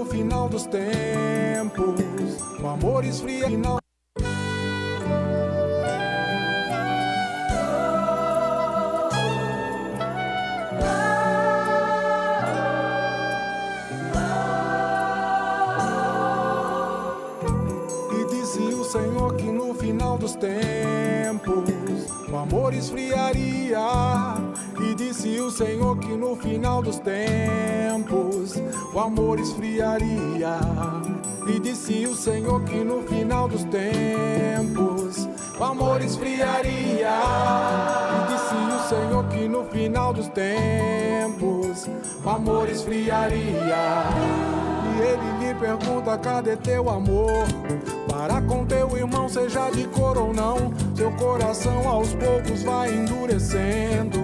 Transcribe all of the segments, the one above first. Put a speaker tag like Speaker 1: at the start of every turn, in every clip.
Speaker 1: No final dos tempos, o amor esfria final. E disse o Senhor que no final dos tempos o amor esfriaria. E disse o Senhor que no final dos tempos o amor esfriaria. E disse o Senhor que no final dos tempos o amor esfriaria. E disse o Senhor que no final dos tempos o amor esfriaria. E ele lhe pergunta: cadê teu amor? Para com teu irmão, seja de cor ou não, seu coração aos poucos vai endurecendo.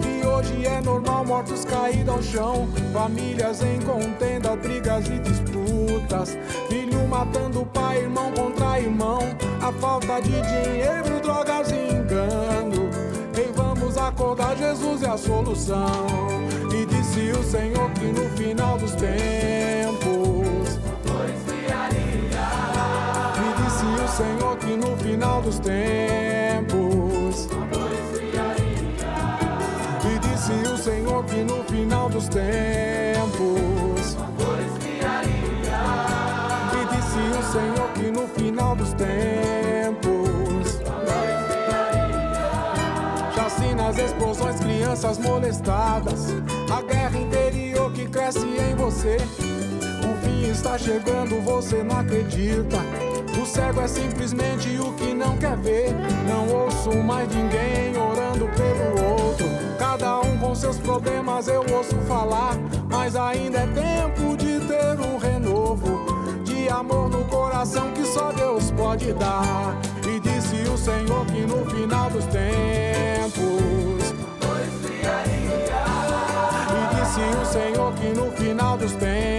Speaker 1: E hoje é normal mortos caídos ao chão, famílias em contenda, brigas e disputas, filho matando pai, irmão contra irmão, a falta de dinheiro, drogas e engano. Ei, vamos acordar, Jesus é a solução. E disse o Senhor que no final dos tempos o Senhor que no final dos tempos e disse o Senhor que no final dos tempos e disse o Senhor que no final dos tempos chacinas, explosões, crianças molestadas, a guerra interior que cresce em você. O fim está chegando, você não acredita. O cego é simplesmente o que não quer ver. Não ouço mais ninguém orando pelo outro. Cada um com seus problemas eu ouço falar. Mas ainda é tempo de ter um renovo de amor no coração que só Deus pode dar. E disse o Senhor que no final dos tempos e disse o Senhor que no final dos tempos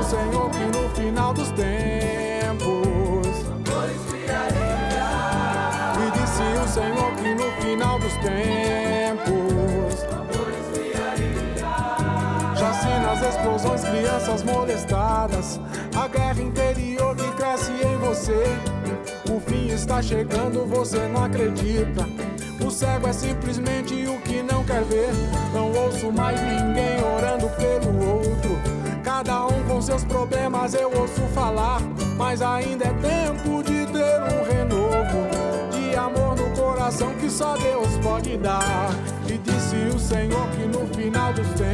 Speaker 1: o Senhor que no final dos tempos e disse o Senhor que no final dos tempos chacinas, explosões, crianças molestadas, a guerra interior que cresce em você. O fim está chegando, você não acredita. O cego é simplesmente o que não quer ver. Não ouço mais ninguém orando pelo outro. Cada um com seus problemas eu ouço falar. Mas ainda é tempo de ter um renovo de amor no coração que só Deus pode dar. E disse o Senhor que no final dos tempos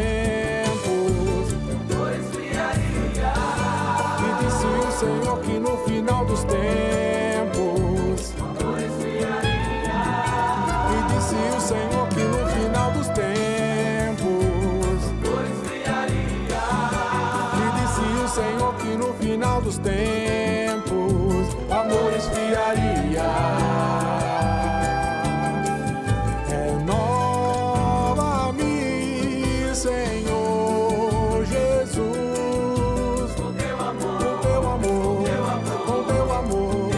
Speaker 1: e disse o Senhor que no final dos tempos e disse o Senhor que no final dos tempos Senhor que no final dos tempos o amor esfriaria. Renova-me, Senhor Jesus, com teu amor, com teu amor, com teu amor,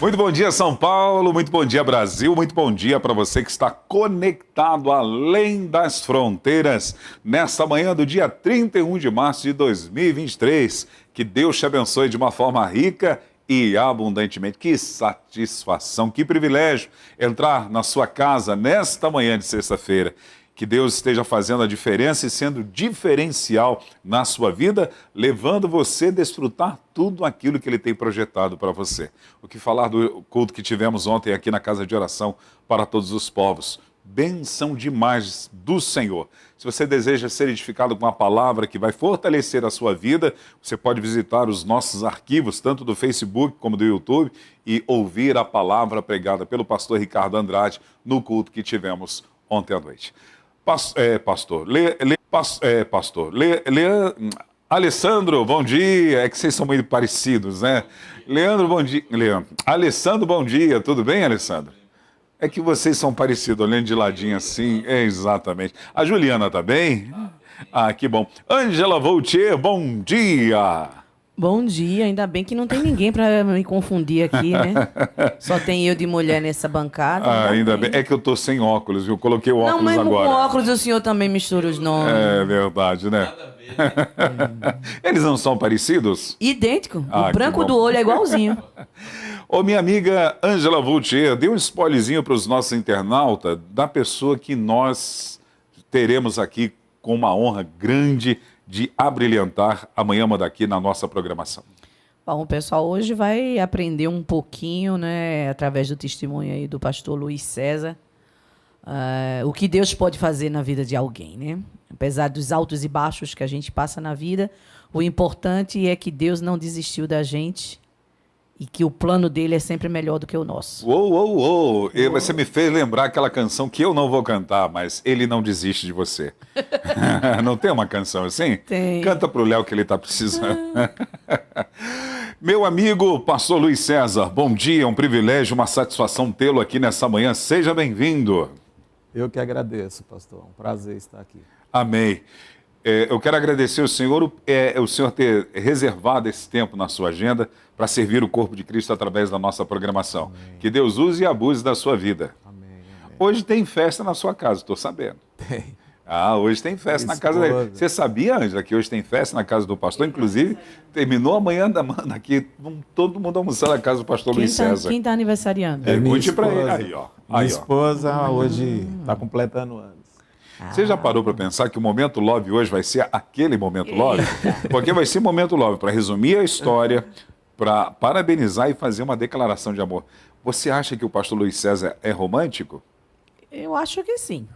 Speaker 2: Muito bom dia, São Paulo, muito bom dia, Brasil, muito bom dia para você que está conectado além das fronteiras nesta manhã do dia 31 de março de 2023. Que Deus te abençoe de uma forma rica e abundantemente. Que satisfação, que privilégio entrar na sua casa nesta manhã de sexta-feira. Que Deus esteja fazendo a diferença e sendo diferencial na sua vida, levando você a desfrutar tudo aquilo que Ele tem projetado para você. O que falar do culto que tivemos ontem aqui na Casa de Oração para Todos os Povos. Bênção demais do Senhor. Se você deseja ser edificado com uma palavra que vai fortalecer a sua vida, você pode visitar os nossos arquivos, tanto do Facebook como do YouTube, e ouvir a palavra pregada pelo pastor Ricardo Andrade no culto que tivemos ontem à noite. Alessandro, bom dia. É que vocês são meio parecidos, né? Leandro, bom dia. Alessandro, bom dia. Tudo bem, Alessandro? É que vocês são parecidos, olhando de ladinho assim. É, exatamente. A Juliana tá bem? Ah, que bom. Ângela Voltier, bom dia.
Speaker 3: Bom dia, ainda bem que não tem ninguém para me confundir aqui, né? Só tem eu de mulher nessa bancada.
Speaker 2: Ah, ainda bem. É que eu tô sem óculos, viu? Coloquei o óculos agora.
Speaker 3: Não, mas com óculos o senhor também mistura os nomes.
Speaker 2: É verdade, né? Eles não são parecidos?
Speaker 3: Idêntico. O branco do olho é igualzinho.
Speaker 2: Ô, minha amiga Ângela Voltier, dê um spoilerzinho para os nossos internautas da pessoa que nós teremos aqui com uma honra grande de abrilhantar amanhã daqui na nossa programação.
Speaker 3: Bom, o pessoal hoje vai aprender um pouquinho, né, através do testemunho aí do pastor Luiz César, o que Deus pode fazer na vida de alguém, né? Apesar dos altos e baixos que a gente passa na vida, o importante é que Deus não desistiu da gente e que o plano dele é sempre melhor do que o nosso.
Speaker 2: Uou. E você me fez lembrar aquela canção que eu não vou cantar, mas Ele Não Desiste de Você. Não tem uma canção assim?
Speaker 3: Tem.
Speaker 2: Canta pro Léo que ele tá precisando. Meu amigo pastor Luiz César, bom dia, um privilégio, uma satisfação tê-lo aqui nessa manhã. Seja bem-vindo.
Speaker 4: Eu que agradeço, pastor. É um prazer estar aqui.
Speaker 2: Amém. Eu quero agradecer ao senhor, o senhor ter reservado esse tempo na sua agenda para servir o corpo de Cristo através da nossa programação. Amém. Que Deus use e abuse da sua vida.
Speaker 4: Amém.
Speaker 2: Hoje tem festa na sua casa, estou sabendo.
Speaker 4: Tem.
Speaker 2: Ah, hoje tem festa na casa dele. Você sabia, Ângela, que hoje tem festa na casa do pastor? Inclusive, terminou amanhã da manhã aqui, todo mundo almoçar na casa do pastor Luiz César.
Speaker 3: Quem está aniversariando?
Speaker 2: Pergunte para ele. Aí, ó.
Speaker 4: Minha esposa hoje está completando anos.
Speaker 2: Você já parou para pensar que o Momento Love hoje vai ser aquele Momento Love? Porque vai ser Momento Love para resumir a história, para parabenizar e fazer uma declaração de amor. Você acha que o pastor Luiz César é romântico?
Speaker 3: Eu acho que sim.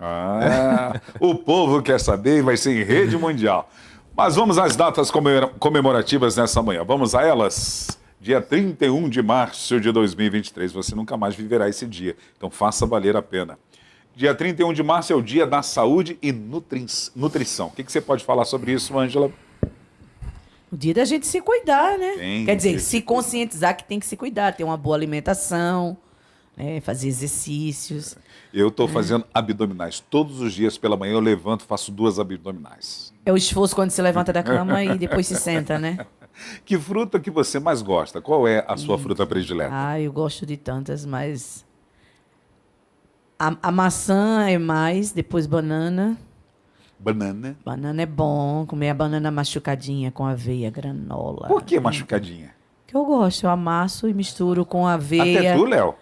Speaker 2: O povo quer saber e vai ser em rede mundial. Mas vamos às datas comemorativas nessa manhã. Vamos a elas? Dia 31 de março de 2023. Você nunca mais viverá esse dia. Então faça valer a pena. Dia 31 de março é o dia da saúde e nutrição. O que você pode falar sobre isso, Ângela?
Speaker 3: O dia da gente se cuidar, né? Quer dizer, se
Speaker 2: cuidar.
Speaker 3: Conscientizar que tem que se cuidar, ter uma boa alimentação, né? Fazer exercícios.
Speaker 2: Eu estou fazendo abdominais. Todos os dias pela manhã eu levanto e faço 2 abdominais.
Speaker 3: É o esforço quando se levanta da cama e depois se senta, né?
Speaker 2: Que fruta que você mais gosta? Qual é a sua fruta predileta?
Speaker 3: Eu gosto de tantas, mas... A maçã é mais, depois banana.
Speaker 2: Banana.
Speaker 3: Banana é bom, comer a banana machucadinha com aveia, granola.
Speaker 2: Por que machucadinha?
Speaker 3: Que eu gosto, eu amasso e misturo com aveia.
Speaker 2: Até tu, Léo?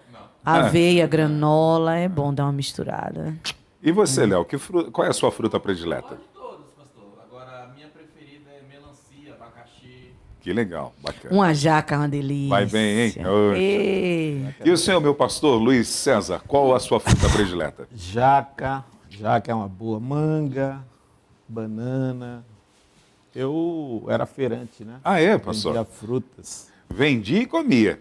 Speaker 3: Aveia, granola, é bom dar uma misturada.
Speaker 2: E você, Léo, qual é a sua fruta predileta?
Speaker 5: Todas, pastor. Agora, a minha preferida é melancia, abacaxi.
Speaker 2: Que legal, bacana.
Speaker 3: Uma jaca, uma delícia.
Speaker 2: Vai bem, hein?
Speaker 3: Ei.
Speaker 2: E o senhor, meu pastor, Luiz César, qual a sua fruta predileta?
Speaker 4: Jaca é uma boa. Manga, banana. Eu era feirante, né?
Speaker 2: Ah, é, pastor?
Speaker 4: Vendia frutas.
Speaker 2: Vendia e comia.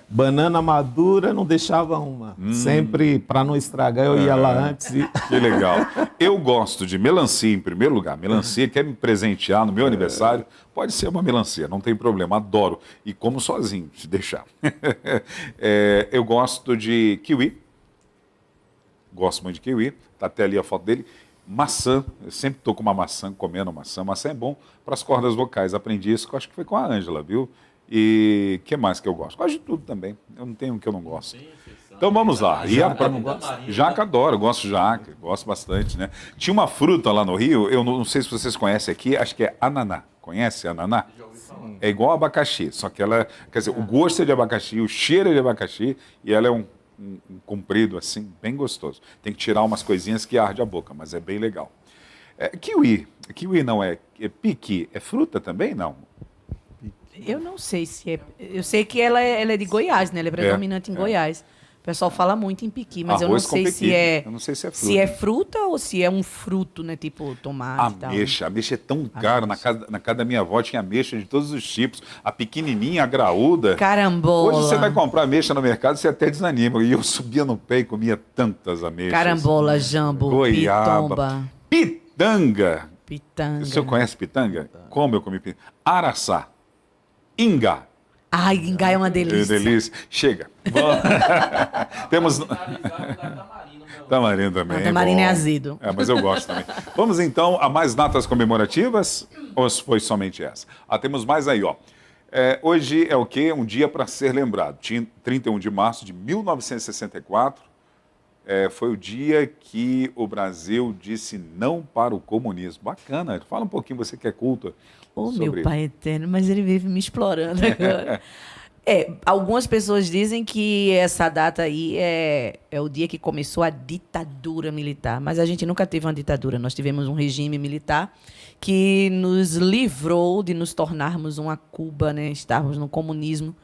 Speaker 4: Banana madura, não deixava uma. Sempre, para não estragar, eu ia lá antes e...
Speaker 2: Que legal. Eu gosto de melancia em primeiro lugar. Melancia, quer me presentear no meu aniversário, pode ser uma melancia, não tem problema, adoro. E como sozinho, se deixar. Eu gosto de kiwi. Gosto muito de kiwi. Está até ali a foto dele. Maçã, eu sempre estou com uma maçã, comendo maçã. Maçã é bom para as cordas vocais. Aprendi isso, acho que foi com a Ângela, viu? E o que mais que eu gosto? Gosto de tudo também. Eu não tenho o que eu não gosto. Então vamos lá. Jaca adoro, gosto de jaca, gosto bastante, né? Tinha uma fruta lá no Rio, eu não sei se vocês conhecem aqui, acho que é ananá. Conhece ananá? É igual abacaxi, só que ela, quer dizer, o gosto é de abacaxi, o cheiro é de abacaxi e ela é um comprido assim, bem gostoso. Tem que tirar umas coisinhas que arde a boca, mas é bem legal. Kiwi não é piqui, é fruta também? Não.
Speaker 3: Eu não sei se é. Eu sei que ela é de Goiás, né? Ela é predominante em Goiás. O pessoal fala muito em piqui, mas eu não sei se é.
Speaker 2: Eu não sei se é fruta.
Speaker 3: Se é fruta ou se é um fruto, né? Tipo tomate e tal.
Speaker 2: Ameixa é tão cara. Na casa da minha avó tinha ameixa de todos os tipos. A pequenininha, a graúda.
Speaker 3: Carambola.
Speaker 2: Hoje você vai comprar ameixa no mercado, você até desanima. E eu subia no pé e comia tantas ameixas.
Speaker 3: Carambola, jambo,
Speaker 2: goiaba, pitanga.
Speaker 3: Pitanga.
Speaker 2: O senhor conhece pitanga? Como eu comi pitanga? Araçá. Ingá.
Speaker 3: Ai, ingá é uma delícia.
Speaker 2: É delícia. Chega. Temos... Tamarindo também.
Speaker 3: Tamarindo é azedo.
Speaker 2: Mas eu gosto também. Vamos então a mais datas comemorativas? Ou foi somente essa? Temos mais aí, ó. Hoje é o quê? Um dia para ser lembrado. 31 de março de 1964. Foi o dia que o Brasil disse não para o comunismo. Bacana. Fala um pouquinho, você que é culta.
Speaker 3: Meu pai eterno, mas ele vive me explorando agora. Algumas pessoas dizem que essa data aí é o dia que começou a ditadura militar, mas a gente nunca teve uma ditadura. Nós tivemos um regime militar que nos livrou de nos tornarmos uma Cuba, né? Estarmos no comunismo.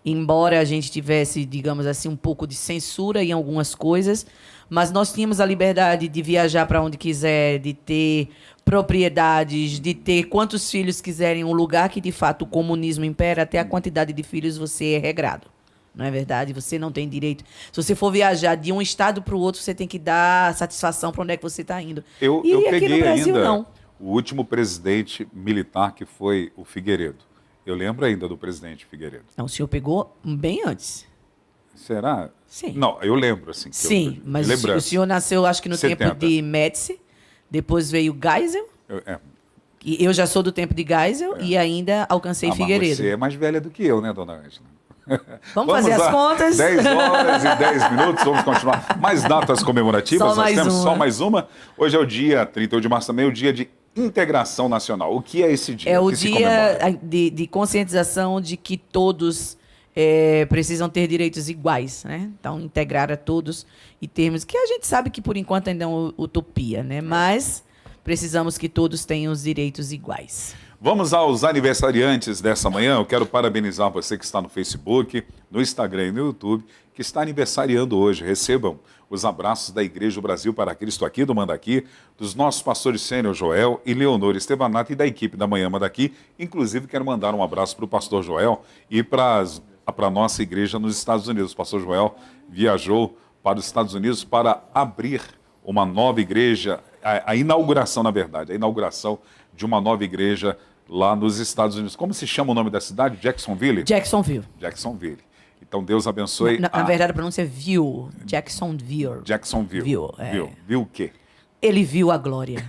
Speaker 3: Embora a gente tivesse, digamos assim, um pouco de censura em algumas coisas, mas nós tínhamos a liberdade de viajar para onde quiser, de ter propriedades, de ter quantos filhos quiserem, um lugar que, de fato, o comunismo impera, até a quantidade de filhos você é regrado. Não é verdade? Você não tem direito. Se você for viajar de um estado para o outro, você tem que dar satisfação para onde é que você está indo.
Speaker 2: Eu
Speaker 3: aqui
Speaker 2: peguei
Speaker 3: no Brasil,
Speaker 2: ainda
Speaker 3: não.
Speaker 2: O último presidente militar, que foi o Figueiredo. Eu lembro ainda do presidente Figueiredo.
Speaker 3: Não, o senhor pegou bem antes.
Speaker 2: Será?
Speaker 3: Sim.
Speaker 2: Não, eu lembro, assim.
Speaker 3: Sim, mas o senhor nasceu, acho que no
Speaker 2: 70.
Speaker 3: tempo de Médici, depois veio Geisel. E eu já sou do tempo de Geisel e ainda alcancei Figueiredo.
Speaker 2: Mas você é mais velha do que eu, né, dona Ângela?
Speaker 3: Vamos fazer as contas.
Speaker 2: 10 horas e 10 minutos, vamos continuar. Mais datas comemorativas,
Speaker 3: só
Speaker 2: nós temos
Speaker 3: uma.
Speaker 2: Só mais uma. Hoje é o dia 31 de março também, o dia de integração nacional. O que é esse dia?
Speaker 3: É o dia de conscientização de que todos precisam ter direitos iguais, né? Então, integrar a todos e termos... Que a gente sabe que, por enquanto, ainda é uma utopia, né? Mas precisamos que todos tenham os direitos iguais.
Speaker 2: Vamos aos aniversariantes dessa manhã. Eu quero parabenizar você que está no Facebook, no Instagram e no YouTube, que está aniversariando hoje. Recebam os abraços da Igreja do Brasil para Cristo aqui do Mandaqui, dos nossos pastores Sênior Joel e Leonor Estevanato e da equipe da Manhã Mandaqui. Inclusive, quero mandar um abraço para o pastor Joel e para a nossa igreja nos Estados Unidos. O pastor Joel viajou para os Estados Unidos para abrir uma nova igreja, a inauguração, na verdade, a inauguração de uma nova igreja lá nos Estados Unidos. Como se chama o nome da cidade? Jacksonville? Jacksonville. Então, Deus abençoe.
Speaker 3: Na verdade, a pronúncia é viu. Jacksonville.
Speaker 2: Viu o quê?
Speaker 3: Ele viu a glória.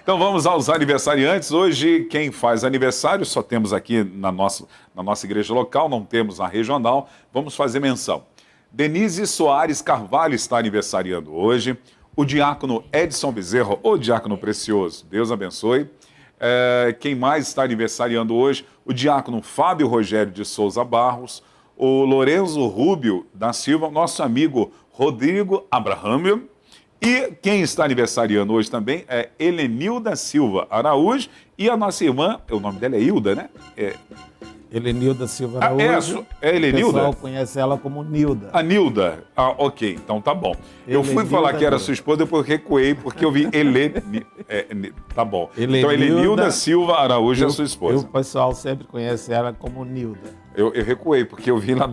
Speaker 2: Então, vamos aos aniversariantes. Hoje, quem faz aniversário, só temos aqui na nossa igreja local, não temos na regional. Vamos fazer menção. Denise Soares Carvalho está aniversariando hoje. O diácono Edson Bezerro, o diácono precioso, Deus abençoe. Quem mais está aniversariando hoje? O diácono Fábio Rogério de Souza Barros, o Lorenzo Rubio da Silva, nosso amigo Rodrigo Abraham. E quem está aniversariando hoje também é Helenilda Silva Araújo e a nossa irmã, o nome dela é Hilda, né?
Speaker 4: Helenilda Silva Araújo.
Speaker 2: É Helenilda?
Speaker 4: O pessoal conhece ela como Nilda.
Speaker 2: A Nilda. Ok, então tá bom. Eu fui falar que era sua esposa, depois recuei, porque eu vi tá bom. Então, Helenilda Silva Araújo é sua esposa.
Speaker 4: O pessoal sempre conhece ela como Nilda.
Speaker 2: Eu recuei, porque eu vi lá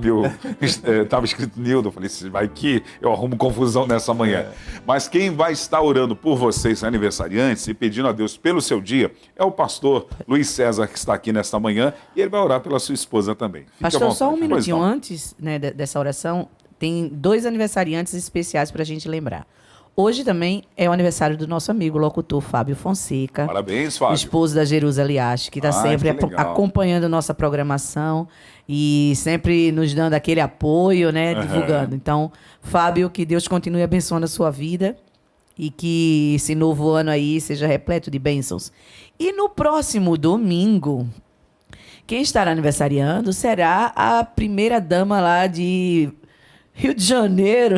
Speaker 2: estava escrito Nilda. Eu falei, vai que eu arrumo confusão nessa manhã. Mas quem vai estar orando por vocês, aniversariantes, e pedindo a Deus pelo seu dia, é o pastor Luiz César, que está aqui nesta manhã, e ele vai orar pela sua esposa também. Fique
Speaker 3: pastor, só um minutinho antes, né, dessa oração, tem 2 aniversariantes especiais para a gente lembrar. Hoje também é o aniversário do nosso amigo locutor Fábio Fonseca.
Speaker 2: Parabéns, Fábio.
Speaker 3: Esposo da Jerusa Liache, que está sempre
Speaker 2: que legal.
Speaker 3: acompanhando nossa programação e sempre nos dando aquele apoio, né? Divulgando. Então, Fábio, que Deus continue abençoando a sua vida e que esse novo ano aí seja repleto de bênçãos. E no próximo domingo, quem estará aniversariando será a primeira dama lá de Rio de Janeiro,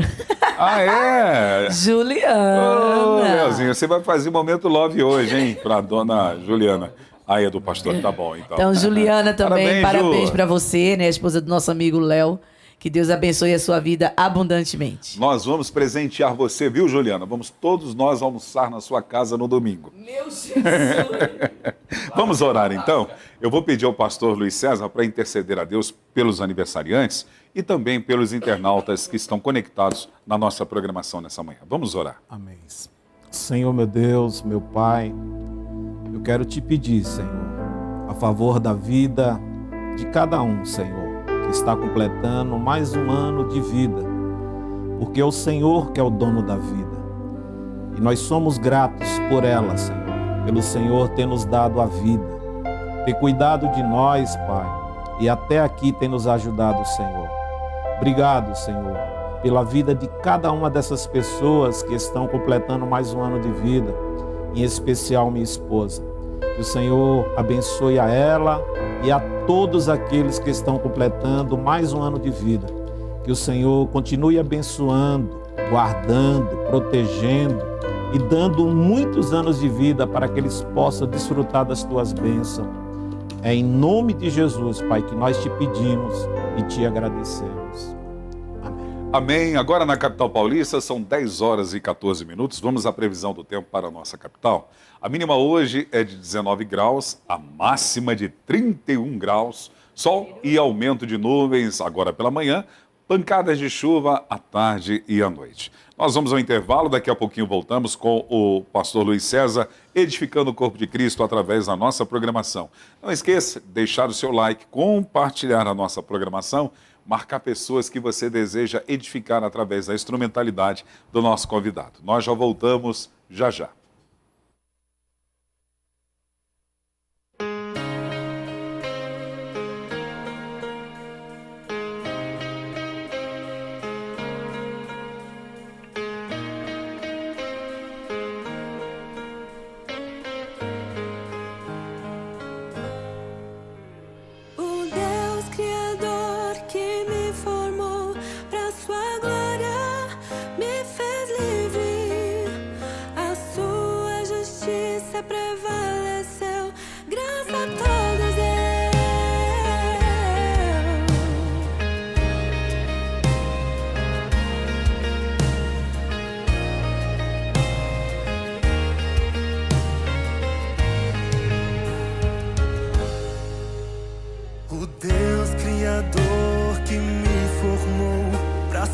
Speaker 2: Ah, é?
Speaker 3: Juliana.
Speaker 2: Ô, Leozinho, você vai fazer momento love hoje, hein? Pra dona Juliana. Aí é do pastor, tá bom, então.
Speaker 3: Então, Juliana também, parabéns
Speaker 2: Ju.
Speaker 3: para você, né? A esposa do nosso amigo Léo. Que Deus abençoe a sua vida abundantemente.
Speaker 2: Nós vamos presentear você, viu, Juliana? Vamos todos nós almoçar na sua casa no domingo.
Speaker 3: Meu Jesus!
Speaker 2: Vamos orar, então? Eu vou pedir ao pastor Luiz César para interceder a Deus pelos aniversariantes e também pelos internautas que estão conectados na nossa programação nessa manhã. Vamos orar.
Speaker 4: Amém. Senhor, meu Deus, meu Pai, eu quero te pedir, Senhor, a favor da vida de cada um, Senhor, que está completando mais um ano de vida, porque é o Senhor que é o dono da vida. E nós somos gratos por ela, Senhor, pelo Senhor ter nos dado a vida, ter cuidado de nós, Pai, e até aqui tem nos ajudado, Senhor. Obrigado, Senhor, pela vida de cada uma dessas pessoas que estão completando mais um ano de vida, em especial minha esposa. Que o Senhor abençoe a ela e a todos aqueles que estão completando mais um ano de vida. Que o Senhor continue abençoando, guardando, protegendo e dando muitos anos de vida para que eles possam desfrutar das tuas bênçãos. É em nome de Jesus, Pai, que nós te pedimos e te agradecemos. Amém.
Speaker 2: Amém. Agora na capital paulista são 10 horas e 14 minutos. Vamos à previsão do tempo para a nossa capital. A mínima hoje é de 19 graus, a máxima de 31 graus. Sol e aumento de nuvens agora pela manhã, pancadas de chuva à tarde e à noite. Nós vamos ao intervalo, daqui a pouquinho voltamos com o pastor Luiz César, edificando o corpo de Cristo através da nossa programação. Não esqueça de deixar o seu like, compartilhar a nossa programação, marcar pessoas que você deseja edificar através da instrumentalidade do nosso convidado. Nós já voltamos já já.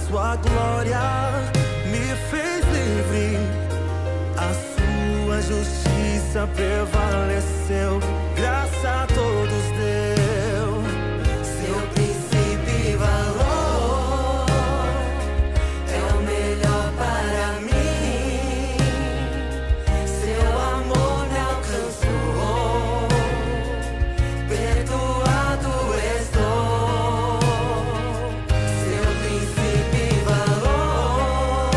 Speaker 6: Sua glória me fez livre, a sua justiça prevaleceu, graça a todos deu. Seu princípio e valor é o melhor para mim, seu amor me alcançou, perdoado estou. Seu princípio e valor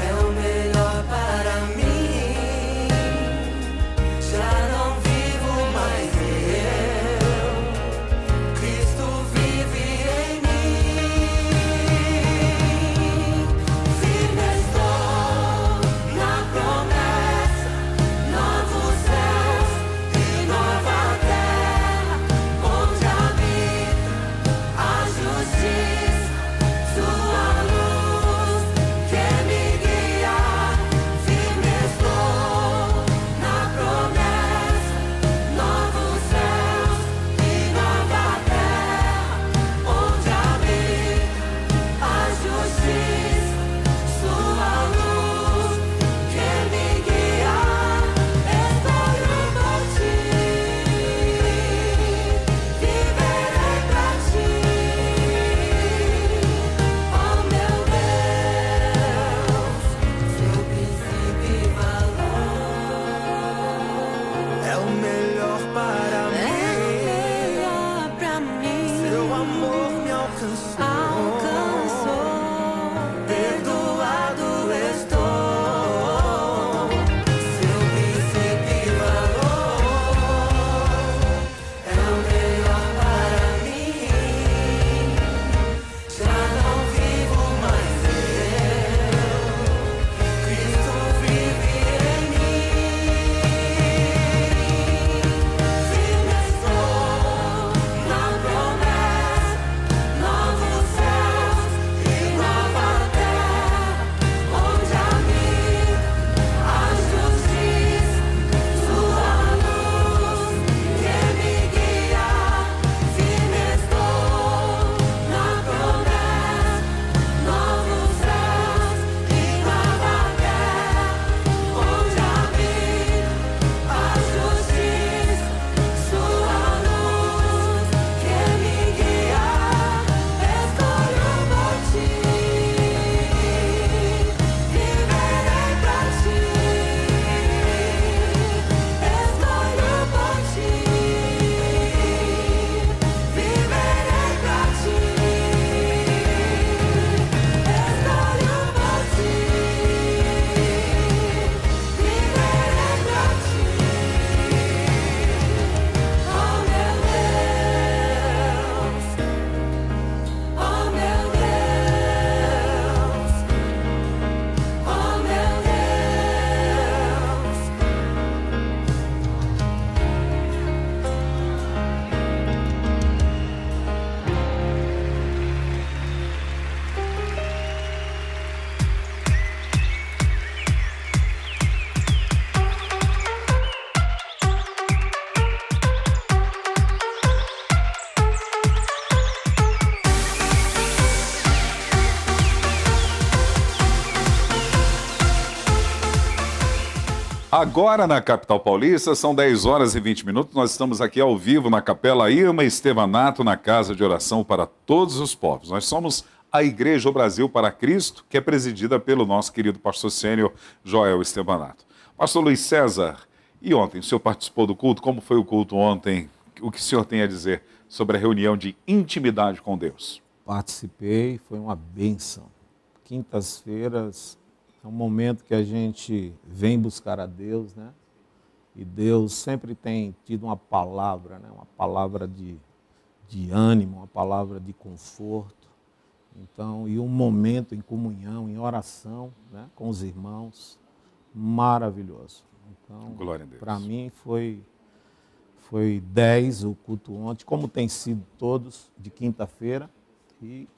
Speaker 6: é o melhor para mim, já não vivo mais eu.
Speaker 2: Agora na capital paulista são 10 horas e 20 minutos. Nós estamos aqui ao vivo na Capela Irma Estevanato, na Casa de Oração para Todos os Povos. Nós somos a Igreja Brasil para Cristo, que é presidida pelo nosso querido pastor sênior Joel Estevanato. Pastor Luiz César, e ontem o senhor participou do culto? Como foi o culto ontem? O que o senhor tem a dizer sobre a reunião de intimidade com Deus?
Speaker 4: Participei, foi uma bênção. Quintas-feiras é um momento que a gente vem buscar a Deus, né? E Deus sempre tem tido uma palavra, né? Uma palavra de ânimo, uma palavra de conforto. Então, e um momento em comunhão, em oração, né? Com os irmãos, maravilhoso. Então,
Speaker 2: glória a Deus.
Speaker 4: Para mim foi 10 o culto ontem, como tem sido todos de quinta-feira, e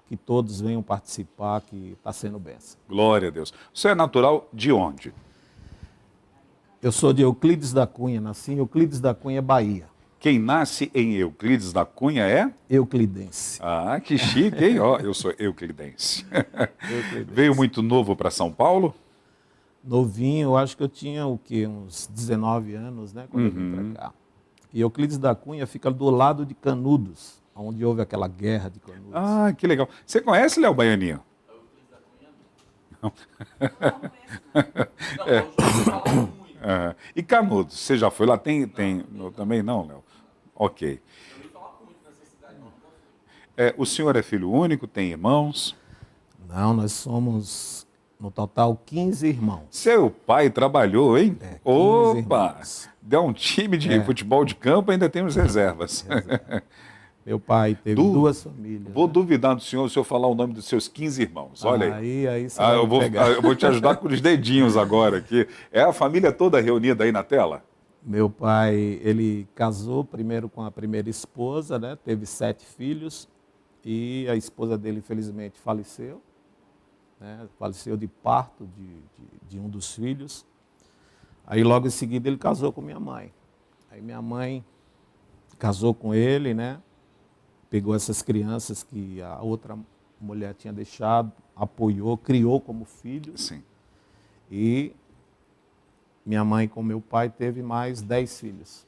Speaker 4: que todos venham participar, que está sendo bênção.
Speaker 2: Glória a Deus. Você é natural de onde?
Speaker 4: Eu sou de Euclides da Cunha, nasci em Euclides da Cunha, Bahia.
Speaker 2: Quem nasce em Euclides da Cunha é?
Speaker 4: Euclidense.
Speaker 2: Ah, que chique, hein? Ó, eu sou euclidense.
Speaker 4: Euclidense.
Speaker 2: Veio muito novo para São Paulo?
Speaker 4: Novinho, eu acho que eu tinha o quê? Uns 19 anos, né? Quando eu vim para cá. E Euclides da Cunha fica do lado de Canudos, onde houve aquela guerra de Canudos.
Speaker 2: Ah, que legal. Você conhece, Léo Baianinho? É. E Canudos, você já foi lá? Tem também não, Léo? Ok. O senhor é filho único, tem irmãos?
Speaker 4: Não, nós somos, no total, 15 irmãos.
Speaker 2: Seu pai trabalhou, hein?
Speaker 4: 15
Speaker 2: Opa!
Speaker 4: irmãos.
Speaker 2: Deu um time de futebol de campo, ainda temos reservas.
Speaker 4: Meu pai teve duas famílias.
Speaker 2: Vou
Speaker 4: né?
Speaker 2: duvidar do senhor se eu falar o nome dos seus 15 irmãos. Olha aí.
Speaker 4: Aí você vai me pegar.
Speaker 2: Eu vou te ajudar com os dedinhos agora aqui. É a família toda reunida aí na tela?
Speaker 4: Meu pai, ele casou primeiro com a primeira esposa, né? Teve 7 filhos e a esposa dele, infelizmente, faleceu. Né? Faleceu de parto de um dos filhos. Aí, logo em seguida, ele casou com minha mãe. Aí, minha mãe casou com ele, né? Pegou essas crianças que a outra mulher tinha deixado, apoiou, criou como filhos.
Speaker 2: Sim.
Speaker 4: E minha mãe com meu pai teve mais 10 filhos.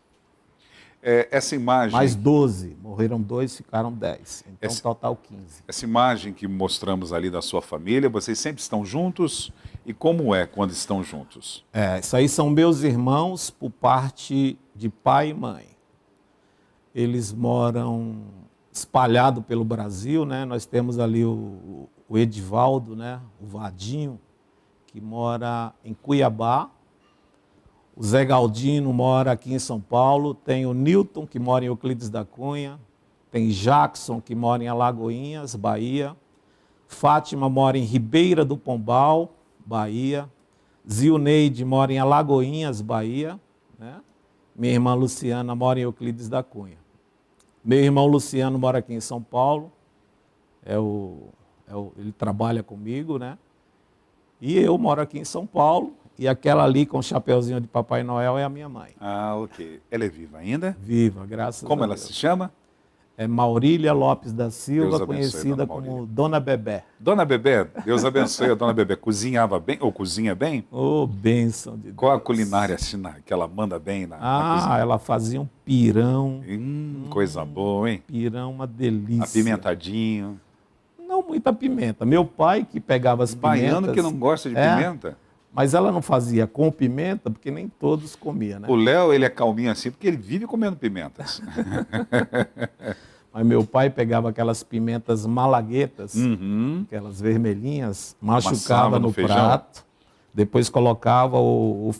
Speaker 2: Essa imagem...
Speaker 4: Mais 12. Morreram 2, ficaram 10. Então, total 15.
Speaker 2: Essa imagem que mostramos ali da sua família, vocês sempre estão juntos? E como é quando estão juntos?
Speaker 4: Isso aí são meus irmãos por parte de pai e mãe. Eles moram espalhados pelo Brasil, né? Nós temos ali o Edivaldo, né? O Vadinho, que mora em Cuiabá. O Zé Galdino mora aqui em São Paulo. Tem o Newton, que mora em Euclides da Cunha. Tem Jackson, que mora em Alagoinhas, Bahia. Fátima mora em Ribeira do Pombal, Bahia. Zilneide mora em Alagoinhas, Bahia. Né? Minha irmã Luciana mora em Euclides da Cunha. Meu irmão Luciano mora aqui em São Paulo. Ele trabalha comigo, né? E eu moro aqui em São Paulo. E aquela ali com o chapeuzinho de Papai Noel é a minha mãe.
Speaker 2: Ah, ok. Ela é viva ainda?
Speaker 4: Viva, graças a Deus.
Speaker 2: Como ela se chama?
Speaker 4: É Maurília Lopes da Silva,
Speaker 2: Deus abençoe,
Speaker 4: conhecida
Speaker 2: dona Maurília.
Speaker 4: como Dona Bebé.
Speaker 2: Dona Bebé, Deus abençoe a Dona Bebé. Cozinhava bem ou cozinha bem?
Speaker 4: Ô, bênção de Deus.
Speaker 2: Qual a culinária assim, que ela manda bem na cozinha?
Speaker 4: Ela fazia um pirão.
Speaker 2: Coisa boa, hein?
Speaker 4: Pirão, uma delícia.
Speaker 2: Apimentadinho.
Speaker 4: Não muita pimenta. Meu pai que pegava as pimentas...
Speaker 2: Baiano que não gosta de pimenta?
Speaker 4: Mas ela não fazia com pimenta, porque nem todos comiam, né?
Speaker 2: O Léo, ele é calminho assim, porque ele vive comendo pimentas.
Speaker 4: Mas meu pai pegava aquelas pimentas malaguetas, aquelas vermelhinhas, machucava no prato, depois colocava o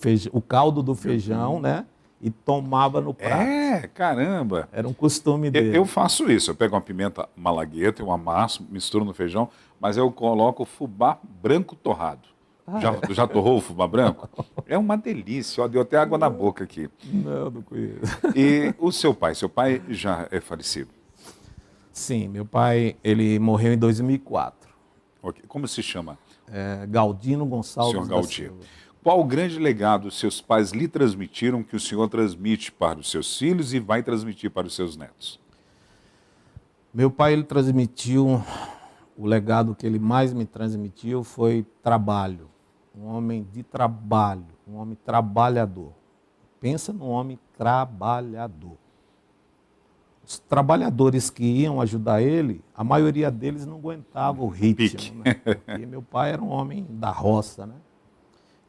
Speaker 4: caldo do feijão, né? E tomava no prato.
Speaker 2: Caramba!
Speaker 4: Era um costume dele.
Speaker 2: Eu faço isso, eu pego uma pimenta malagueta, eu amasso, misturo no feijão, mas eu coloco fubá branco torrado. Já torrou o fubá branco? É uma delícia, ó, deu até água na boca aqui.
Speaker 4: Não conheço.
Speaker 2: E o seu pai já é falecido?
Speaker 4: Sim, meu pai, ele morreu em 2004.
Speaker 2: Okay. Como se chama?
Speaker 4: Galdino Gonçalves
Speaker 2: Senhor
Speaker 4: da
Speaker 2: Galdino.
Speaker 4: Silva.
Speaker 2: Qual o grande legado seus pais lhe transmitiram que o senhor transmite para os seus filhos e vai transmitir para os seus netos?
Speaker 4: Meu pai, ele transmitiu, o legado que ele mais me transmitiu foi trabalho. Um homem de trabalho. um homem trabalhador. Pensa num homem trabalhador. Os trabalhadores que iam ajudar ele, a maioria deles não aguentava o ritmo, né? Porque meu pai era um homem da roça, né?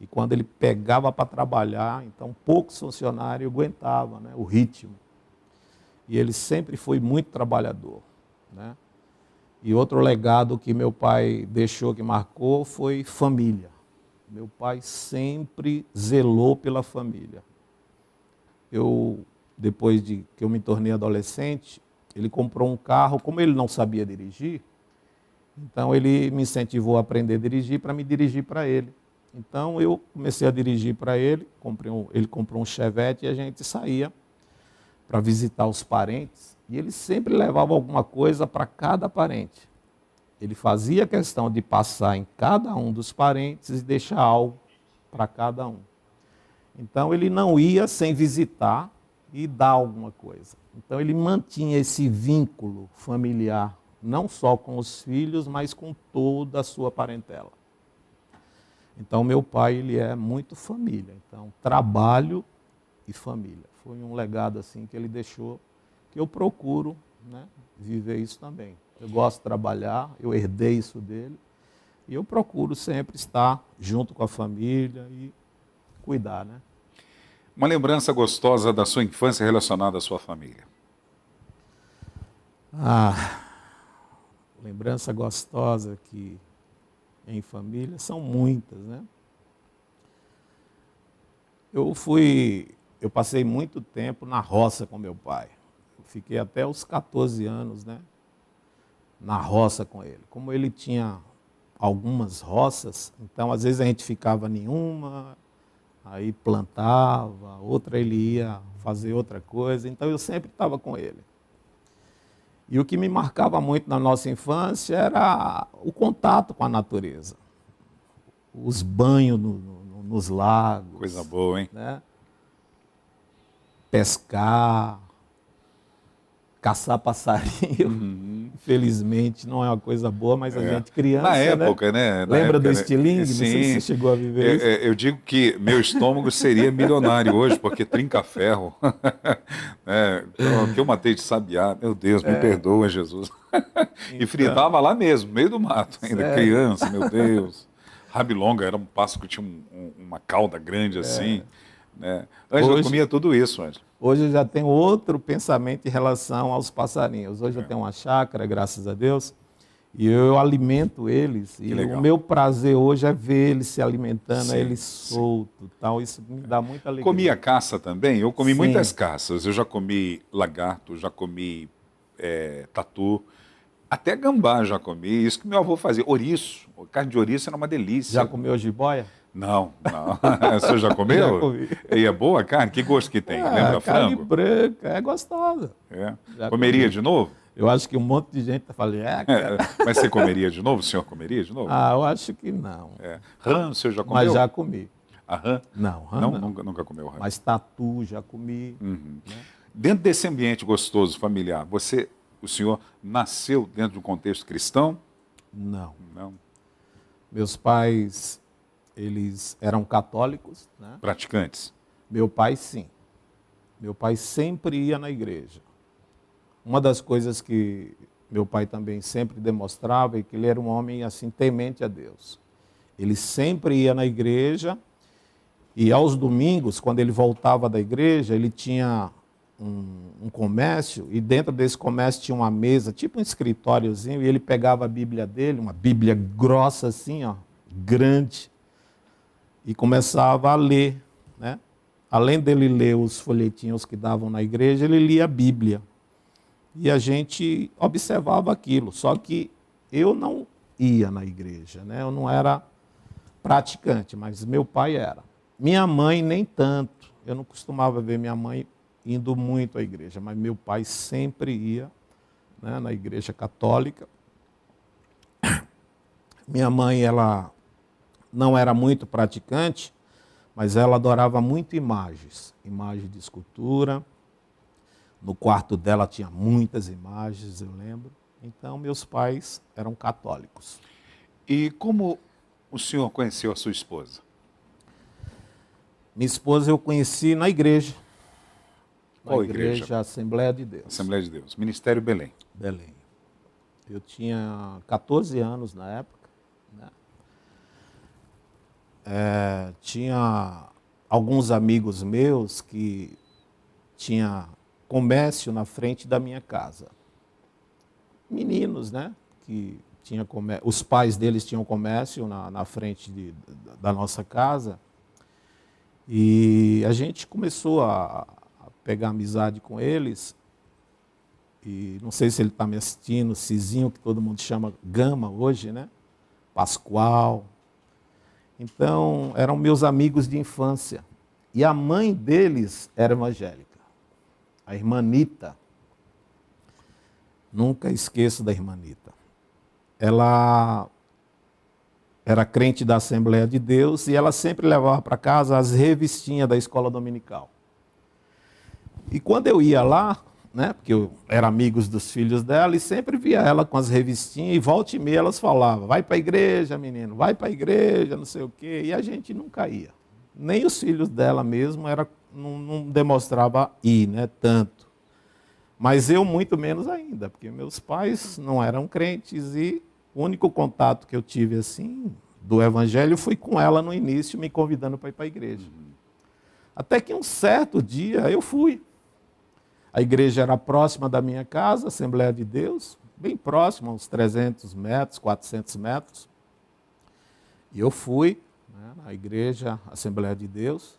Speaker 4: E quando ele pegava para trabalhar, então poucos funcionários aguentavam, né, o ritmo. E ele sempre foi muito trabalhador, né? E outro legado que meu pai deixou, que marcou, foi família. Meu pai sempre zelou pela família. Depois de que eu me tornei adolescente, ele comprou um carro, como ele não sabia dirigir, então ele me incentivou a aprender a dirigir para me dirigir para ele. Então eu comecei a dirigir para ele, ele comprou um Chevette e a gente saía para visitar os parentes, e ele sempre levava alguma coisa para cada parente. Ele fazia questão de passar em cada um dos parentes e deixar algo para cada um. Então ele não ia sem visitar e dar alguma coisa. Então ele mantinha esse vínculo familiar, não só com os filhos, mas com toda a sua parentela. Então meu pai, ele é muito família. Então trabalho e família. Foi um legado assim que ele deixou, que eu procuro, né, viver isso também. Eu gosto de trabalhar, eu herdei isso dele, e eu procuro sempre estar junto com a família e cuidar, né?
Speaker 2: Uma lembrança gostosa da sua infância relacionada à sua família.
Speaker 4: Lembrança gostosa que em família são muitas, né? Eu passei muito tempo na roça com meu pai. Eu fiquei até os 14 anos, né, na roça com ele. Como ele tinha algumas roças, então às vezes a gente ficava em uma, aí plantava, outra ele ia fazer outra coisa, então eu sempre estava com ele. E o que me marcava muito na nossa infância era o contato com a natureza. Os banhos nos lagos.
Speaker 2: Coisa boa, hein?
Speaker 4: Né? Pescar, caçar passarinho. Infelizmente não é uma coisa boa, mas a gente criança,
Speaker 2: na época, né?
Speaker 4: Lembra do
Speaker 2: né?
Speaker 4: estilingue? Não sei se você chegou a viver isso.
Speaker 2: Eu digo que meu estômago seria milionário hoje, porque trinca ferro. Que eu matei de sabiá. Meu Deus, me perdoa, Jesus. E fritava lá mesmo, no meio do mato ainda.
Speaker 4: Sério?
Speaker 2: Criança, meu Deus. Rabilonga era um pássaro que tinha uma cauda grande assim. Né? Ângela comia tudo isso, Ângela.
Speaker 4: Hoje eu já tenho outro pensamento em relação aos passarinhos. Hoje eu tenho uma chácara, graças a Deus, e eu alimento eles. E o meu prazer hoje é ver eles se alimentando, eles soltos, tal. Isso me dá muita alegria.
Speaker 2: Comia caça também? Eu comi
Speaker 4: Sim.
Speaker 2: muitas caças. Eu já comi lagarto, já comi tatu, até gambá já comi. Isso que meu avô fazia. Ouriço, carne de ouriço era uma delícia.
Speaker 4: Já comeu jiboia?
Speaker 2: Não. Você já comeu?
Speaker 4: Já comi.
Speaker 2: E é boa a carne? Que gosto que tem? Lembra
Speaker 4: carne
Speaker 2: frango?
Speaker 4: branca, é gostosa. Já
Speaker 2: Comeria
Speaker 4: comi.
Speaker 2: de novo?
Speaker 4: Eu acho que um monte de gente está falando, cara.
Speaker 2: Mas você comeria de novo? O senhor comeria de novo?
Speaker 4: Eu acho que não.
Speaker 2: Rã, o senhor já comeu?
Speaker 4: Mas já comi.
Speaker 2: A rã?
Speaker 4: Não, rã
Speaker 2: Não,
Speaker 4: não.
Speaker 2: nunca comeu rã.
Speaker 4: Mas tatu já comi. Né?
Speaker 2: Dentro desse ambiente gostoso, familiar, o senhor nasceu dentro de um contexto cristão?
Speaker 4: Não.
Speaker 2: Não.
Speaker 4: Meus pais, eles eram católicos, né?
Speaker 2: Praticantes?
Speaker 4: Meu pai, sim. Meu pai sempre ia na igreja. Uma das coisas que meu pai também sempre demonstrava é que ele era um homem assim temente a Deus. Ele sempre ia na igreja e aos domingos, quando ele voltava da igreja, ele tinha um comércio e dentro desse comércio tinha uma mesa, tipo um escritóriozinho, e ele pegava a Bíblia dele, uma Bíblia grossa assim, ó, grande, e começava a ler, né? Além dele ler os folhetinhos que davam na igreja, ele lia a Bíblia. E a gente observava aquilo, só que eu não ia na igreja, né? Eu não era praticante, mas meu pai era. Minha mãe nem tanto. Eu não costumava ver minha mãe indo muito à igreja, mas meu pai sempre ia, né, na igreja católica. Minha mãe, ela não era muito praticante, mas ela adorava muito imagens de escultura. No quarto dela tinha muitas imagens, eu lembro. Então, meus pais eram católicos.
Speaker 2: E como o senhor conheceu a sua esposa?
Speaker 4: Minha esposa eu conheci na igreja.
Speaker 2: Qual
Speaker 4: na
Speaker 2: igreja?
Speaker 4: Assembleia de Deus.
Speaker 2: Assembleia de Deus. Ministério Belém.
Speaker 4: Belém. Eu tinha 14 anos na época. Né? Tinha alguns amigos meus que tinha comércio na frente da minha casa. Meninos, né? Que tinha os pais deles tinham comércio na frente da nossa casa. E a gente começou a pegar amizade com eles. E não sei se ele está me assistindo, Cizinho, que todo mundo chama Gama hoje, né? Pascoal. Então, eram meus amigos de infância. E a mãe deles era evangélica. A irmã Nita. Nunca esqueço da irmã Nita. Ela era crente da Assembleia de Deus e ela sempre levava para casa as revistinhas da escola dominical. E quando eu ia lá, né, porque eu era amigos dos filhos dela, e sempre via ela com as revistinhas, e volta e meia elas falavam, vai para a igreja, menino, vai para a igreja, não sei o quê, e a gente nunca ia. Nem os filhos dela mesmo não demonstrava ir, né, tanto. Mas eu muito menos ainda, porque meus pais não eram crentes, e o único contato que eu tive assim do evangelho foi com ela no início, me convidando para ir para a igreja. Até que um certo dia eu fui. A igreja era próxima da minha casa, Assembleia de Deus, bem próxima, uns 300 metros, 400 metros. E eu fui, né, na igreja, Assembleia de Deus,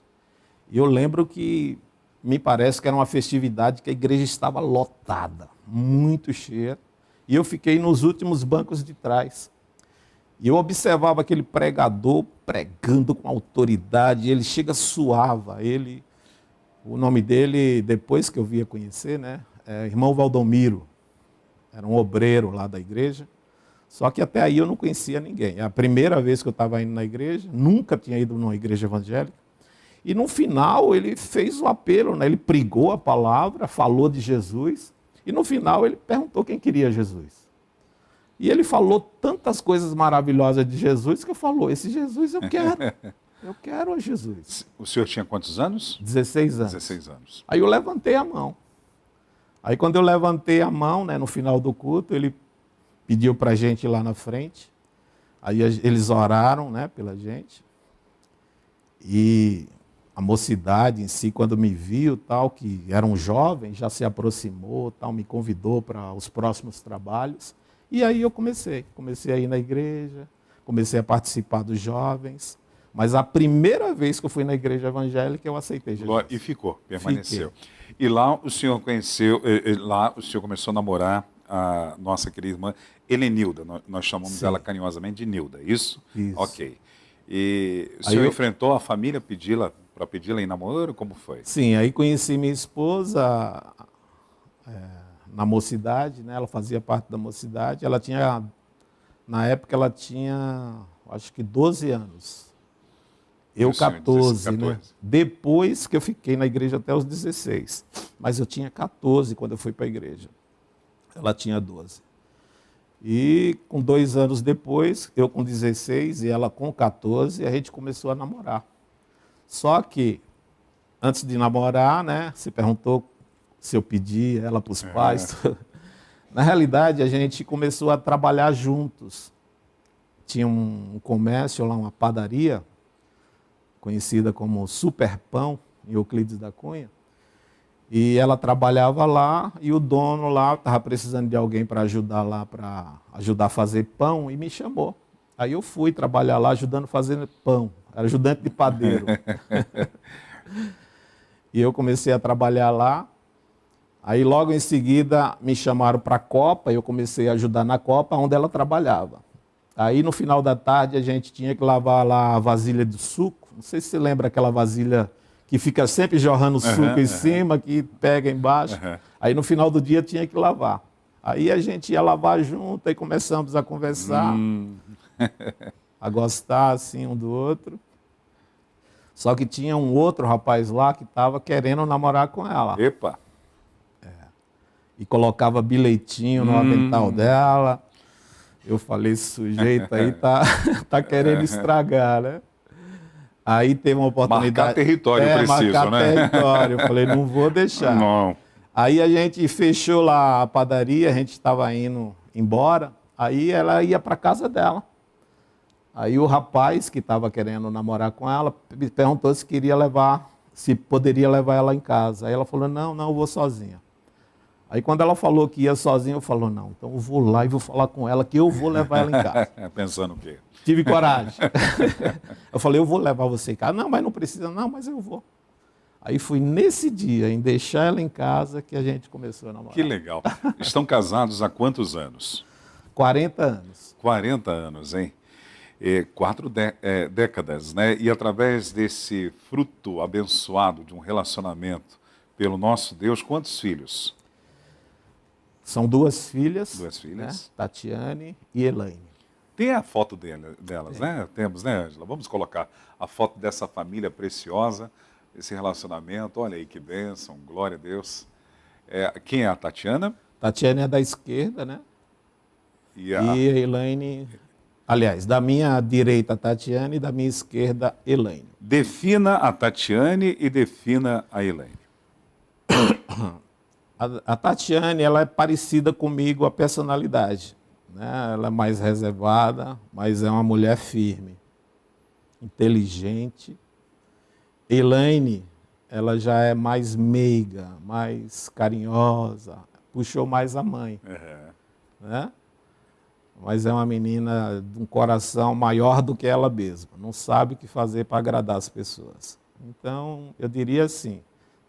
Speaker 4: e eu lembro que me parece que era uma festividade que a igreja estava lotada, muito cheia, e eu fiquei nos últimos bancos de trás. E eu observava aquele pregador pregando com autoridade, ele suava, o nome dele, depois que eu via conhecer, né, é irmão Valdomiro, era um obreiro lá da igreja, só que até aí eu não conhecia ninguém. É a primeira vez que eu estava indo na igreja, nunca tinha ido numa igreja evangélica, e no final ele fez o apelo, né, ele pregou a palavra, falou de Jesus, e no final ele perguntou quem queria Jesus. E ele falou tantas coisas maravilhosas de Jesus que eu falou, esse Jesus eu quero Jesus.
Speaker 2: O senhor tinha quantos anos?
Speaker 4: 16 anos.
Speaker 2: 16 anos.
Speaker 4: Aí eu levantei a mão. Aí quando eu levantei a mão, né, no final do culto, ele pediu para a gente ir lá na frente. Aí eles oraram, né, pela gente. E a mocidade em si, quando me viu, tal, que era um jovem, já se aproximou, tal, me convidou para os próximos trabalhos. E aí eu comecei a ir na igreja, comecei a participar dos jovens. Mas a primeira vez que eu fui na igreja evangélica, eu aceitei Jesus.
Speaker 2: E ficou, permaneceu. Fiquei. E lá o senhor conheceu, lá o senhor começou a namorar a nossa querida irmã Helenilda. Nós chamamos ela carinhosamente de Nilda, isso?
Speaker 4: Isso.
Speaker 2: Ok. E o senhor enfrentou a família para pedi-la em namoro? Como foi?
Speaker 4: Sim, aí conheci minha esposa na mocidade, né? Ela fazia parte da mocidade. Na época ela tinha, acho que 12 anos. Eu 14, né? Depois que eu fiquei na igreja até os 16. Mas eu tinha 14 quando eu fui para a igreja. Ela tinha 12. E com 2 anos depois, eu com 16 e ela com 14, a gente começou a namorar. Só que, antes de namorar, né, você perguntou se eu pedi ela para os pais. Na realidade, a gente começou a trabalhar juntos. Tinha um comércio lá, uma padaria, conhecida como Super Pão, em Euclides da Cunha. E ela trabalhava lá e o dono lá estava precisando de alguém para ajudar lá, para ajudar a fazer pão, e me chamou. Aí eu fui trabalhar lá ajudando a fazer pão, era ajudante de padeiro. E eu comecei a trabalhar lá. Aí logo em seguida me chamaram para a Copa, e eu comecei a ajudar na Copa, onde ela trabalhava. Aí no final da tarde a gente tinha que lavar lá a vasilha de suco. Não sei se você lembra aquela vasilha que fica sempre jorrando suco em cima, que pega embaixo. Aí no final do dia tinha que lavar. Aí a gente ia lavar junto, aí começamos a conversar, a gostar assim um do outro. Só que tinha um outro rapaz lá que estava querendo namorar com ela.
Speaker 2: Epa!
Speaker 4: E colocava bilhetinho no avental dela. Eu falei, esse sujeito aí tá querendo estragar, né? Aí teve uma oportunidade.
Speaker 2: Marcar território preciso,
Speaker 4: marcar
Speaker 2: né?
Speaker 4: território. Eu falei, não vou deixar.
Speaker 2: Não.
Speaker 4: Aí a gente fechou lá a padaria, a gente estava indo embora. Aí ela ia para casa dela. Aí o rapaz que estava querendo namorar com ela me perguntou se queria levar, se poderia levar ela em casa. Aí ela falou, não, eu vou sozinha. Aí quando ela falou que ia sozinha, eu falei, não, então eu vou lá e vou falar com ela que eu vou levar ela em casa.
Speaker 2: Pensando o quê?
Speaker 4: Tive coragem. Eu falei, eu vou levar você em casa. Não, mas não precisa, não, mas eu vou. Aí foi nesse dia, em deixar ela em casa, que a gente começou a namorar.
Speaker 2: Que legal. Estão casados há quantos anos?
Speaker 4: 40 anos.
Speaker 2: 40 anos, hein? 4 décadas, né? E através desse fruto abençoado de um relacionamento pelo nosso Deus, quantos filhos?
Speaker 4: São 2 filhas.
Speaker 2: 2 filhas.
Speaker 4: Né? Tatiane e Elaine.
Speaker 2: Tem a foto delas, né? Temos, né, Ângela? Vamos colocar a foto dessa família preciosa, esse relacionamento. Olha aí que bênção, glória a Deus. Quem é a Tatiana?
Speaker 4: Tatiane é da esquerda, né?
Speaker 2: E
Speaker 4: a Elaine, aliás, da minha direita a Tatiane e da minha esquerda Elaine.
Speaker 2: Defina a Tatiane e defina a Elaine.
Speaker 4: A Tatiane, ela é parecida comigo a personalidade. Né? Ela é mais reservada, mas é uma mulher firme, inteligente. Elaine, ela já é mais meiga, mais carinhosa, puxou mais a mãe. Né? Mas é uma menina de um coração maior do que ela mesma, não sabe o que fazer para agradar as pessoas. Então, eu diria assim,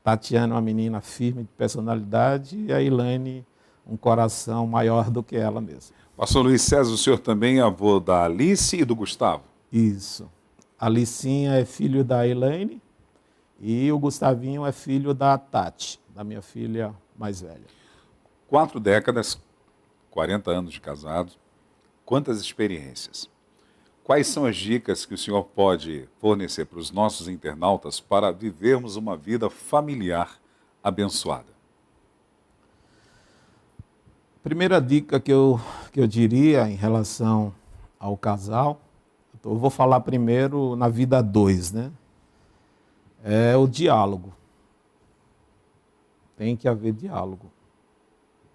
Speaker 4: Tatiana é uma menina firme de personalidade e a Elaine um coração maior do que ela mesma.
Speaker 2: Pastor Luiz César, o senhor também é avô da Alice e do Gustavo?
Speaker 4: Isso. A Alicinha é filho da Elaine e o Gustavinho é filho da Tati, da minha filha mais velha.
Speaker 2: 4 décadas, 40 anos de casados, quantas experiências? Quais são as dicas que o senhor pode fornecer para os nossos internautas para vivermos uma vida familiar abençoada?
Speaker 4: Primeira dica que eu diria em relação ao casal, eu vou falar primeiro na vida 2, né? É o diálogo. Tem que haver diálogo.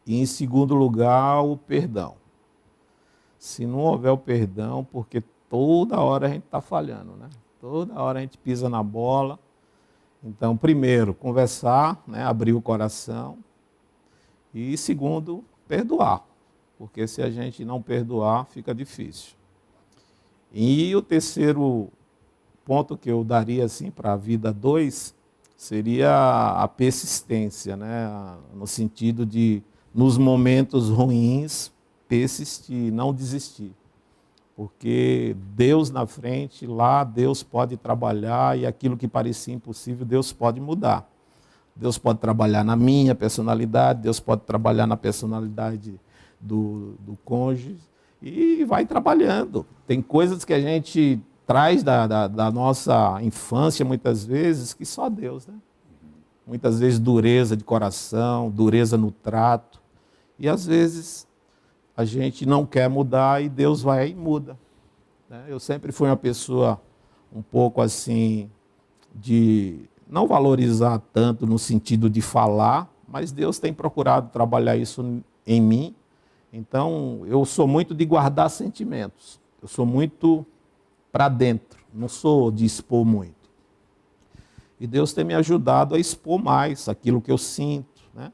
Speaker 4: E em segundo lugar, o perdão. Se não houver o perdão, porque toda hora a gente está falhando, né? Toda hora a gente pisa na bola. Então, primeiro, conversar, né? Abrir o coração. E segundo, perdoar, porque se a gente não perdoar, fica difícil. E o terceiro ponto que eu daria assim para a vida 2 seria a persistência, né? No sentido de, nos momentos ruins, persistir, não desistir. Porque Deus na frente, lá Deus pode trabalhar e aquilo que parecia impossível, Deus pode mudar. Deus pode trabalhar na minha personalidade, Deus pode trabalhar na personalidade do cônjuge e vai trabalhando. Tem coisas que a gente traz da nossa infância, muitas vezes, que só Deus, né? Muitas vezes dureza de coração, dureza no trato. E às vezes a gente não quer mudar e Deus vai e muda. Né? Eu sempre fui uma pessoa um pouco assim de não valorizar tanto no sentido de falar, mas Deus tem procurado trabalhar isso em mim. Então, eu sou muito de guardar sentimentos. Eu sou muito para dentro, não sou de expor muito. E Deus tem me ajudado a expor mais aquilo que eu sinto. Né?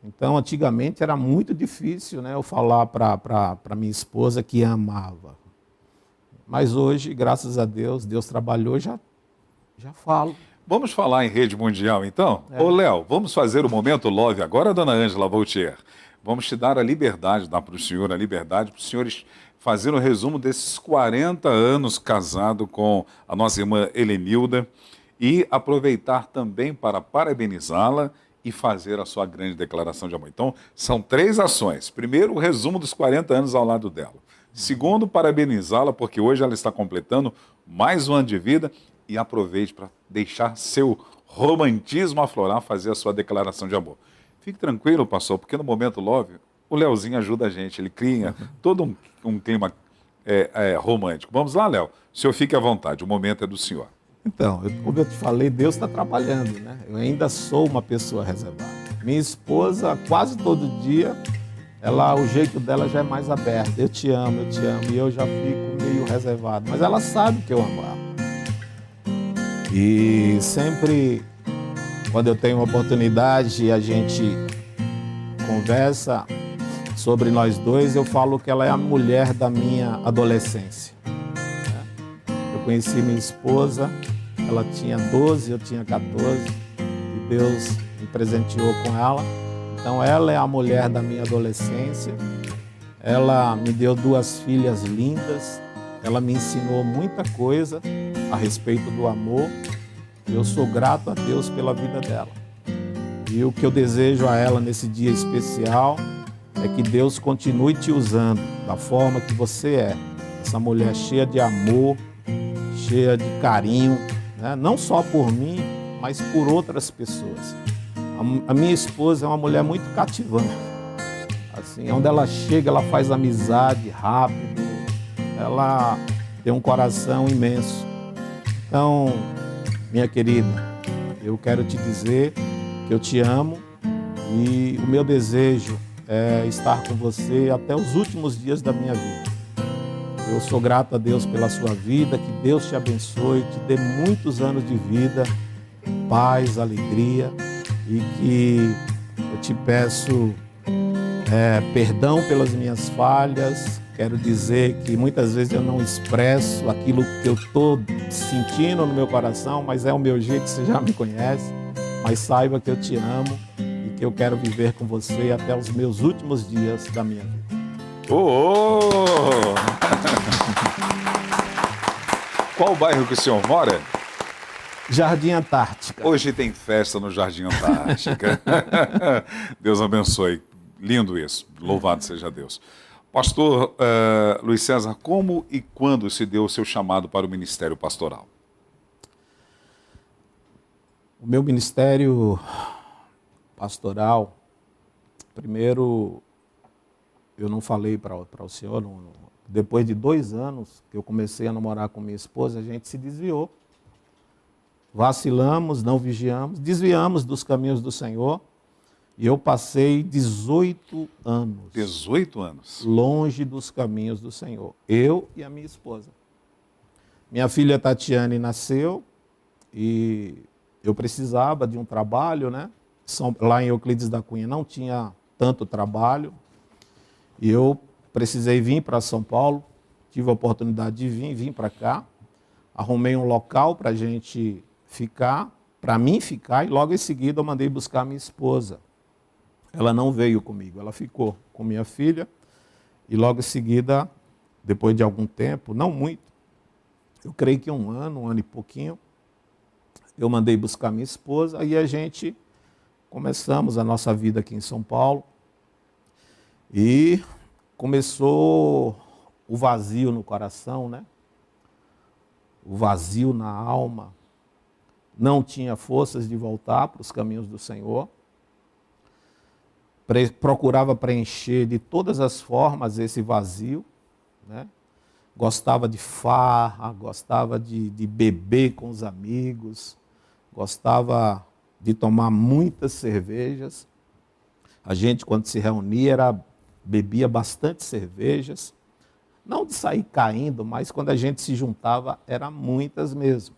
Speaker 4: Então, antigamente era muito difícil, né, eu falar para minha esposa que a amava. Mas hoje, graças a Deus, Deus trabalhou, já falo.
Speaker 2: Vamos falar em rede mundial, então? Ô, Léo, vamos fazer o Momento Love agora, dona Ângela Voltier. Vamos te dar a liberdade, dar para o senhor a liberdade, para os senhores fazerem o resumo desses 40 anos casado com a nossa irmã Helenilda e aproveitar também para parabenizá-la e fazer a sua grande declaração de amor. Então, são 3 ações. Primeiro, o resumo dos 40 anos ao lado dela. Segundo, parabenizá-la, porque hoje ela está completando mais um ano de vida. E aproveite para deixar seu romantismo aflorar, fazer a sua declaração de amor. Fique tranquilo, pastor, porque no Momento Love, o Léozinho ajuda a gente, ele cria todo um clima romântico. Vamos lá, Léo? O senhor fique à vontade, o momento é do senhor.
Speaker 4: Então, como eu te falei, Deus está trabalhando, né? Eu ainda sou uma pessoa reservada. Minha esposa, quase todo dia, o jeito dela já é mais aberto. Eu te amo, e eu já fico meio reservado. Mas ela sabe que eu amo ela. E sempre, quando eu tenho uma oportunidade e a gente conversa sobre nós dois, eu falo que ela é a mulher da minha adolescência. Eu conheci minha esposa, ela tinha 12, eu tinha 14, e Deus me presenteou com ela. Então ela é a mulher da minha adolescência, ela me deu 2 filhas lindas, ela me ensinou muita coisa a respeito do amor. Eu sou grato a Deus pela vida dela. E o que eu desejo a ela nesse dia especial é que Deus continue te usando da forma que você é. Essa mulher cheia de amor, cheia de carinho, né? Não só por mim, mas por outras pessoas. A minha esposa é uma mulher muito cativante. Assim, onde ela chega, ela faz amizade rápido, ela tem um coração imenso. Então, minha querida, eu quero te dizer que eu te amo e o meu desejo é estar com você até os últimos dias da minha vida. Eu sou grato a Deus pela sua vida, que Deus te abençoe, te dê muitos anos de vida, paz, alegria, e que eu te peço perdão pelas minhas falhas. Quero dizer que muitas vezes eu não expresso aquilo que eu estou sentindo no meu coração, mas é o meu jeito, você já me conhece. Mas saiba que eu te amo e que eu quero viver com você até os meus últimos dias da minha vida.
Speaker 2: Qual o bairro que o senhor mora?
Speaker 4: Jardim Antártica.
Speaker 2: Hoje tem festa no Jardim Antártica. Deus abençoe. Lindo isso. Louvado seja Deus. Pastor Luiz César, como e quando se deu o seu chamado para o ministério pastoral?
Speaker 4: O meu ministério pastoral, primeiro, eu não falei para o senhor, depois de 2 anos que eu comecei a namorar com minha esposa, a gente se desviou. Vacilamos, não vigiamos, desviamos dos caminhos do Senhor. E eu passei 18 anos.
Speaker 2: 18 anos?
Speaker 4: Longe dos caminhos do Senhor. Eu e a minha esposa. Minha filha Tatiane nasceu e eu precisava de um trabalho, né? Lá em Euclides da Cunha não tinha tanto trabalho. E eu precisei vir para São Paulo. Tive a oportunidade de vim para cá. Arrumei um local para a gente ficar, para mim ficar, e logo em seguida eu mandei buscar minha esposa. Ela não veio comigo, ela ficou com minha filha, e logo em seguida, depois de algum tempo, não muito, eu creio que um ano e pouquinho, eu mandei buscar minha esposa, e a gente começamos a nossa vida aqui em São Paulo, e começou o vazio no coração, né? O vazio na alma. Não tinha forças de voltar para os caminhos do Senhor. Procurava preencher de todas as formas esse vazio, né? Gostava de farra, gostava de beber com os amigos, gostava de tomar muitas cervejas. A gente, quando se reunia, bebia bastante cervejas. Não de sair caindo, mas quando a gente se juntava, eram muitas mesmo.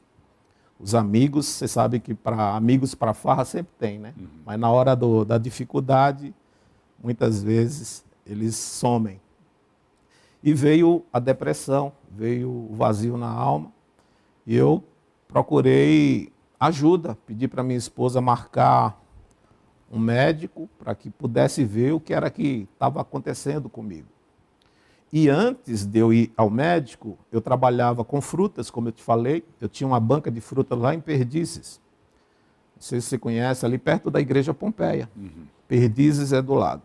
Speaker 4: Os amigos, você sabe que amigos para farra sempre tem, né? Uhum. Mas na hora da dificuldade, muitas vezes eles somem. E veio a depressão, veio o vazio na alma. E eu procurei ajuda, pedi para minha esposa marcar um médico para que pudesse ver o que era que estava acontecendo comigo. E antes de eu ir ao médico, eu trabalhava com frutas, como eu te falei. Eu tinha uma banca de frutas lá em Perdizes. Não sei se você conhece, ali perto da igreja Pompeia. Uhum. Perdizes é do lado.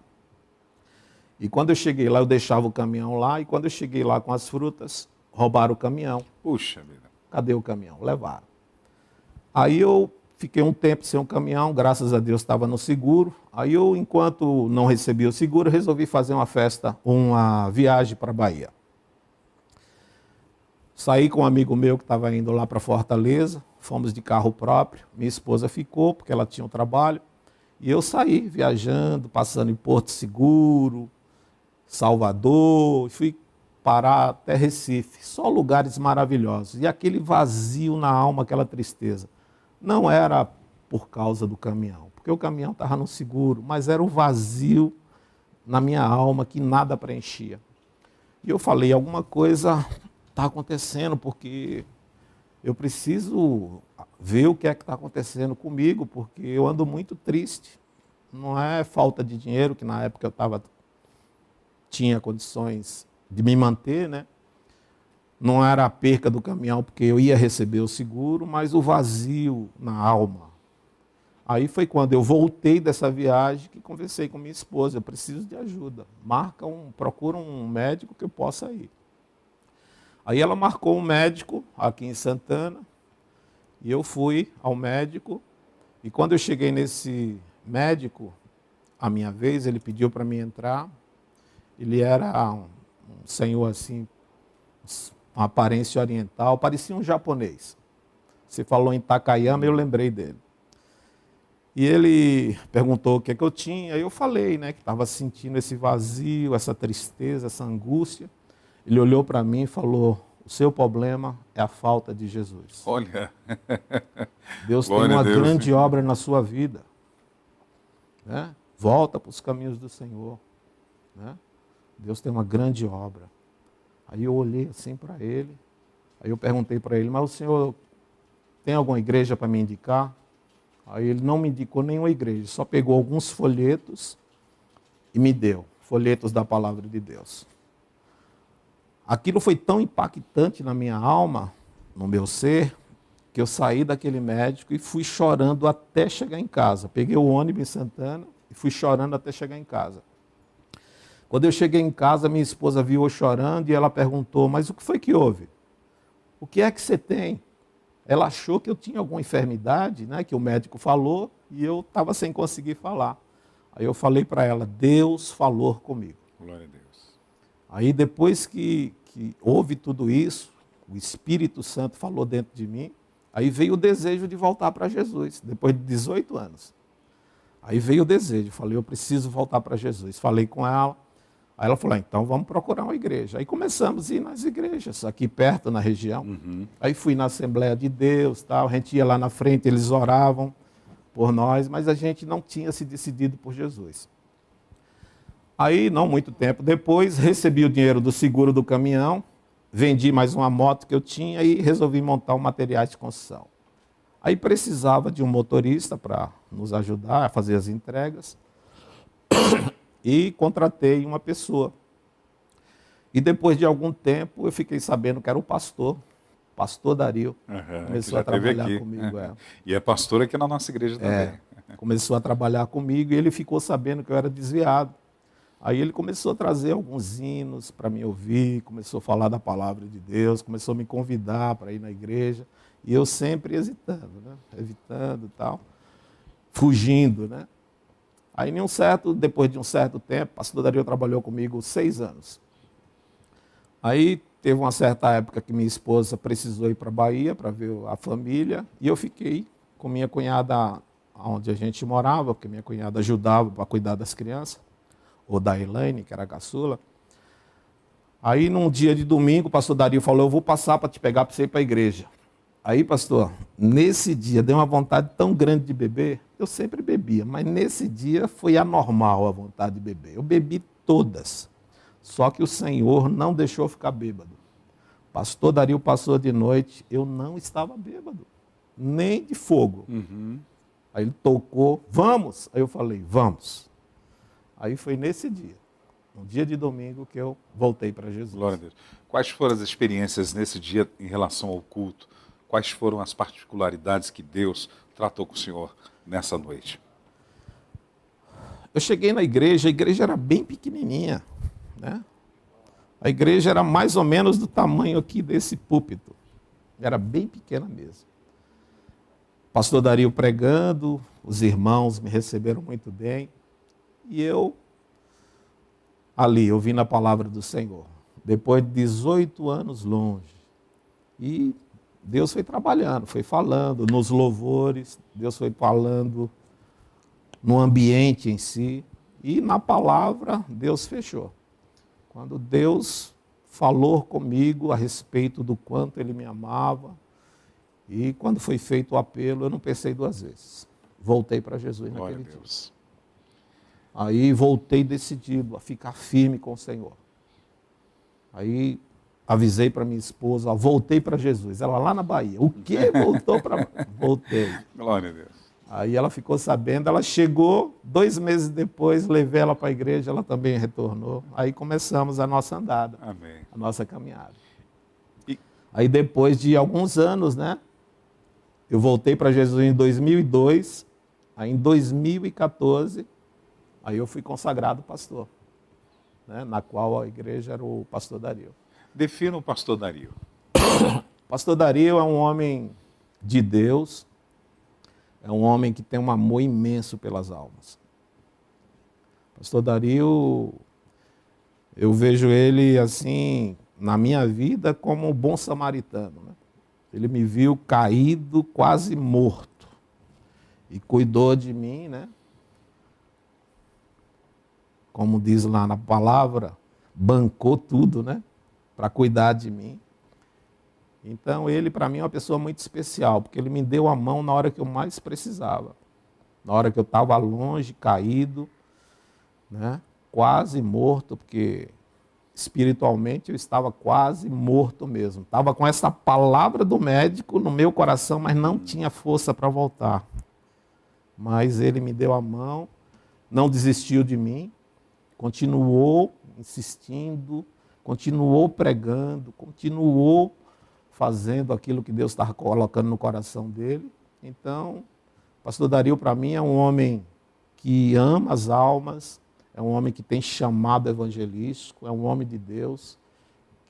Speaker 4: E quando eu cheguei lá, eu deixava o caminhão lá. E quando eu cheguei lá com as frutas, roubaram o caminhão.
Speaker 2: Puxa vida.
Speaker 4: Cadê o caminhão? Levaram. Aí eu fiquei um tempo sem um caminhão, graças a Deus estava no seguro. Aí eu, enquanto não recebia o seguro, resolvi fazer uma viagem para a Bahia. Saí com um amigo meu que estava indo lá para Fortaleza, fomos de carro próprio, minha esposa ficou porque ela tinha um trabalho, e eu saí viajando, passando em Porto Seguro, Salvador, fui parar até Recife, só lugares maravilhosos. E aquele vazio na alma, aquela tristeza, não era por causa do caminhão, porque o caminhão estava no seguro, mas era o vazio na minha alma que nada preenchia. E eu falei, alguma coisa está acontecendo, porque eu preciso ver o que é que está acontecendo comigo, porque eu ando muito triste. Não é falta de dinheiro, que na época eu tinha condições de me manter, né? Não era a perca do caminhão, porque eu ia receber o seguro, mas o vazio na alma. Aí foi quando eu voltei dessa viagem que conversei com minha esposa, eu preciso de ajuda. Procura um médico que eu possa ir. Aí ela marcou um médico aqui em Santana, e eu fui ao médico, e quando eu cheguei nesse médico, a minha vez, ele pediu para mim entrar. Ele era um senhor assim, uma aparência oriental, parecia um japonês. Você falou em Takayama, eu lembrei dele. E ele perguntou o que é que eu tinha, e eu falei, né, que estava sentindo esse vazio, essa tristeza, essa angústia. Ele olhou para mim e falou, o seu problema é a falta de Jesus.
Speaker 2: Olha.
Speaker 4: Deus tem uma grande obra na sua vida. Né? Volta para os caminhos do Senhor. Né? Deus tem uma grande obra. Aí eu olhei assim para ele, aí eu perguntei para ele, mas o senhor tem alguma igreja para me indicar? Aí ele não me indicou nenhuma igreja, só pegou alguns folhetos e me deu, folhetos da palavra de Deus. Aquilo foi tão impactante na minha alma, no meu ser, que eu saí daquele médico e fui chorando até chegar em casa. Peguei o ônibus em Santana e fui chorando até chegar em casa. Quando eu cheguei em casa, minha esposa viu eu chorando e ela perguntou, mas o que foi que houve? O que é que você tem? Ela achou que eu tinha alguma enfermidade, né, que o médico falou, e eu estava sem conseguir falar. Aí eu falei para ela, Deus falou comigo.
Speaker 2: Glória a Deus.
Speaker 4: Aí depois que houve tudo isso, o Espírito Santo falou dentro de mim, aí veio o desejo de voltar para Jesus, depois de 18 anos. Aí veio o desejo, falei, eu preciso voltar para Jesus. Falei com ela, aí ela falou, então vamos procurar uma igreja. Aí começamos a ir nas igrejas, aqui perto, na região. Aí fui na Assembleia de Deus, tal. A gente ia lá na frente, eles oravam por nós, mas a gente não tinha se decidido por Jesus. Aí, não muito tempo depois, recebi o dinheiro do seguro do caminhão, vendi mais uma moto que eu tinha e resolvi montar um materiais de construção. Aí precisava de um motorista para nos ajudar a fazer as entregas e contratei uma pessoa. E depois de algum tempo eu fiquei sabendo que era o pastor Dario. Começou a trabalhar comigo.
Speaker 2: E é pastor aqui na nossa igreja também.
Speaker 4: Começou a trabalhar comigo e ele ficou sabendo que eu era desviado. Aí ele começou a trazer alguns hinos para me ouvir, começou a falar da palavra de Deus, começou a me convidar para ir na igreja. E eu sempre hesitando, né? Evitando e tal, fugindo, né? Aí, depois de um certo tempo, o pastor Dario trabalhou comigo 6 anos. Aí teve uma certa época que minha esposa precisou ir para a Bahia para ver a família, e eu fiquei com minha cunhada onde a gente morava, porque minha cunhada ajudava para cuidar das crianças, ou da Elaine, que era a caçula. Aí, num dia de domingo, o pastor Dario falou, eu vou passar para te pegar para você ir para a igreja. Aí, pastor, nesse dia deu uma vontade tão grande de beber, eu sempre bebia, mas nesse dia foi anormal a vontade de beber. Eu bebi todas, só que o Senhor não deixou eu ficar bêbado. Pastor Dario passou de noite, eu não estava bêbado, nem de fogo. Aí ele tocou, vamos? Aí eu falei, vamos. Aí foi nesse dia, no dia de domingo, que eu voltei para Jesus.
Speaker 2: Glória a Deus. Quais foram as experiências nesse dia em relação ao culto? Quais foram as particularidades que Deus tratou com o senhor nessa noite?
Speaker 4: Eu cheguei na igreja, a igreja era bem pequenininha, né? A igreja era mais ou menos do tamanho aqui desse púlpito. Era bem pequena mesmo. Pastor Dario pregando, os irmãos me receberam muito bem. E eu, ali, ouvindo a palavra do Senhor. Depois de 18 anos longe, E Deus foi trabalhando, foi falando nos louvores, Deus foi falando no ambiente em si, e na palavra Deus fechou. Quando Deus falou comigo a respeito do quanto Ele me amava, e quando foi feito o apelo, eu não pensei duas vezes. Voltei para Jesus
Speaker 2: Glória a
Speaker 4: naquele dia.
Speaker 2: Deus.
Speaker 4: Aí voltei decidido a ficar firme com o Senhor. Aí avisei para minha esposa, ó, voltei para Jesus. Ela lá na Bahia. O quê? Voltou para... Voltei.
Speaker 2: Glória a Deus.
Speaker 4: Aí ela ficou sabendo, ela chegou, 2 meses depois, levei ela para a igreja, ela também retornou. Aí começamos a nossa andada,
Speaker 2: Amém.
Speaker 4: a nossa caminhada.
Speaker 2: E-
Speaker 4: Aí depois de alguns anos, né? Eu voltei para Jesus em 2002, aí em 2014, aí eu fui consagrado pastor, né? Na qual a igreja era o pastor Dario.
Speaker 2: Defina o pastor Dario.
Speaker 4: Pastor Dario é um homem de Deus, é um homem que tem um amor imenso pelas almas. Pastor Dario, eu vejo ele assim, na minha vida, como um bom samaritano, né? Ele me viu caído, quase morto, e cuidou de mim, né? Como diz lá na palavra, bancou tudo, né? Para cuidar de mim. Então, ele, para mim, é uma pessoa muito especial, porque ele me deu a mão na hora que eu mais precisava. Na hora que eu estava longe, caído, né? Quase morto, porque espiritualmente eu estava quase morto mesmo. Estava com essa palavra do médico no meu coração, mas não tinha força para voltar. Mas ele me deu a mão, não desistiu de mim, continuou insistindo, continuou pregando, continuou fazendo aquilo que Deus estava colocando no coração dele. Então, o pastor Dario, para mim, é um homem que ama as almas, é um homem que tem chamado evangelístico, é um homem de Deus,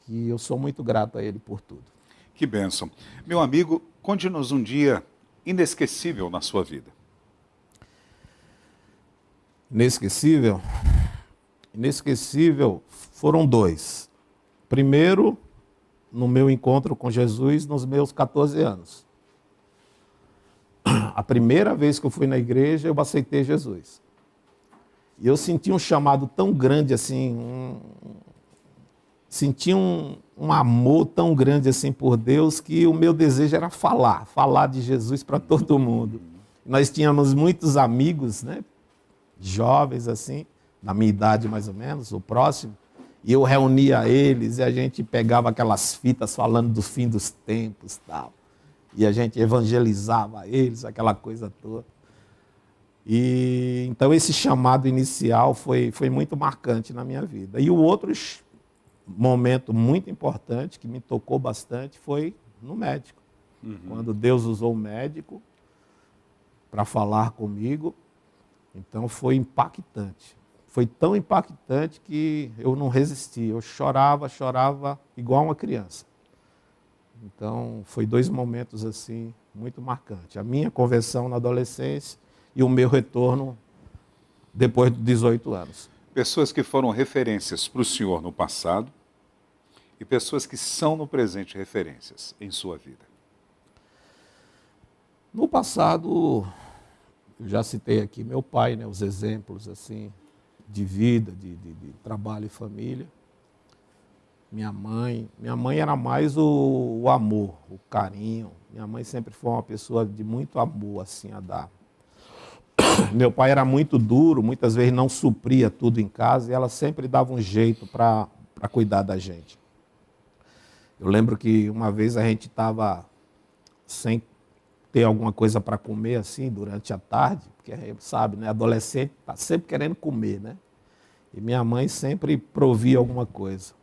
Speaker 4: que eu sou muito grato a ele por tudo.
Speaker 2: Que bênção. Meu amigo, conte-nos um dia inesquecível na sua vida.
Speaker 4: Inesquecível? Inesquecível foram 2. Primeiro, no meu encontro com Jesus nos meus 14 anos. A primeira vez que eu fui na igreja, eu aceitei Jesus. E eu senti um chamado tão grande assim, senti um amor tão grande assim por Deus, que o meu desejo era falar de Jesus para todo mundo. Nós tínhamos muitos amigos, né, jovens assim, da minha idade mais ou menos, o próximo, e eu reunia eles e a gente pegava aquelas fitas falando do fim dos tempos e tal. E a gente evangelizava eles, aquela coisa toda. E então esse chamado inicial foi muito marcante na minha vida. E o outro momento muito importante, que me tocou bastante, foi no médico. Quando Deus usou o médico para falar comigo, então foi impactante. Foi tão impactante que eu não resisti. Eu chorava igual uma criança. Então, foi 2 momentos assim muito marcantes. A minha conversão na adolescência e o meu retorno depois de 18 anos.
Speaker 2: Pessoas que foram referências para o senhor no passado e pessoas que são no presente referências em sua vida.
Speaker 4: No passado, eu já citei aqui meu pai, né, os exemplos assim de vida, de trabalho e família. Minha mãe era mais o amor, o carinho. Minha mãe sempre foi uma pessoa de muito amor assim a dar. Meu pai era muito duro, muitas vezes não supria tudo em casa e ela sempre dava um jeito para cuidar da gente. Eu lembro que uma vez a gente estava sem ter alguma coisa para comer assim durante a tarde, porque sabe, né, adolescente está sempre querendo comer, né? E minha mãe sempre provia alguma coisa.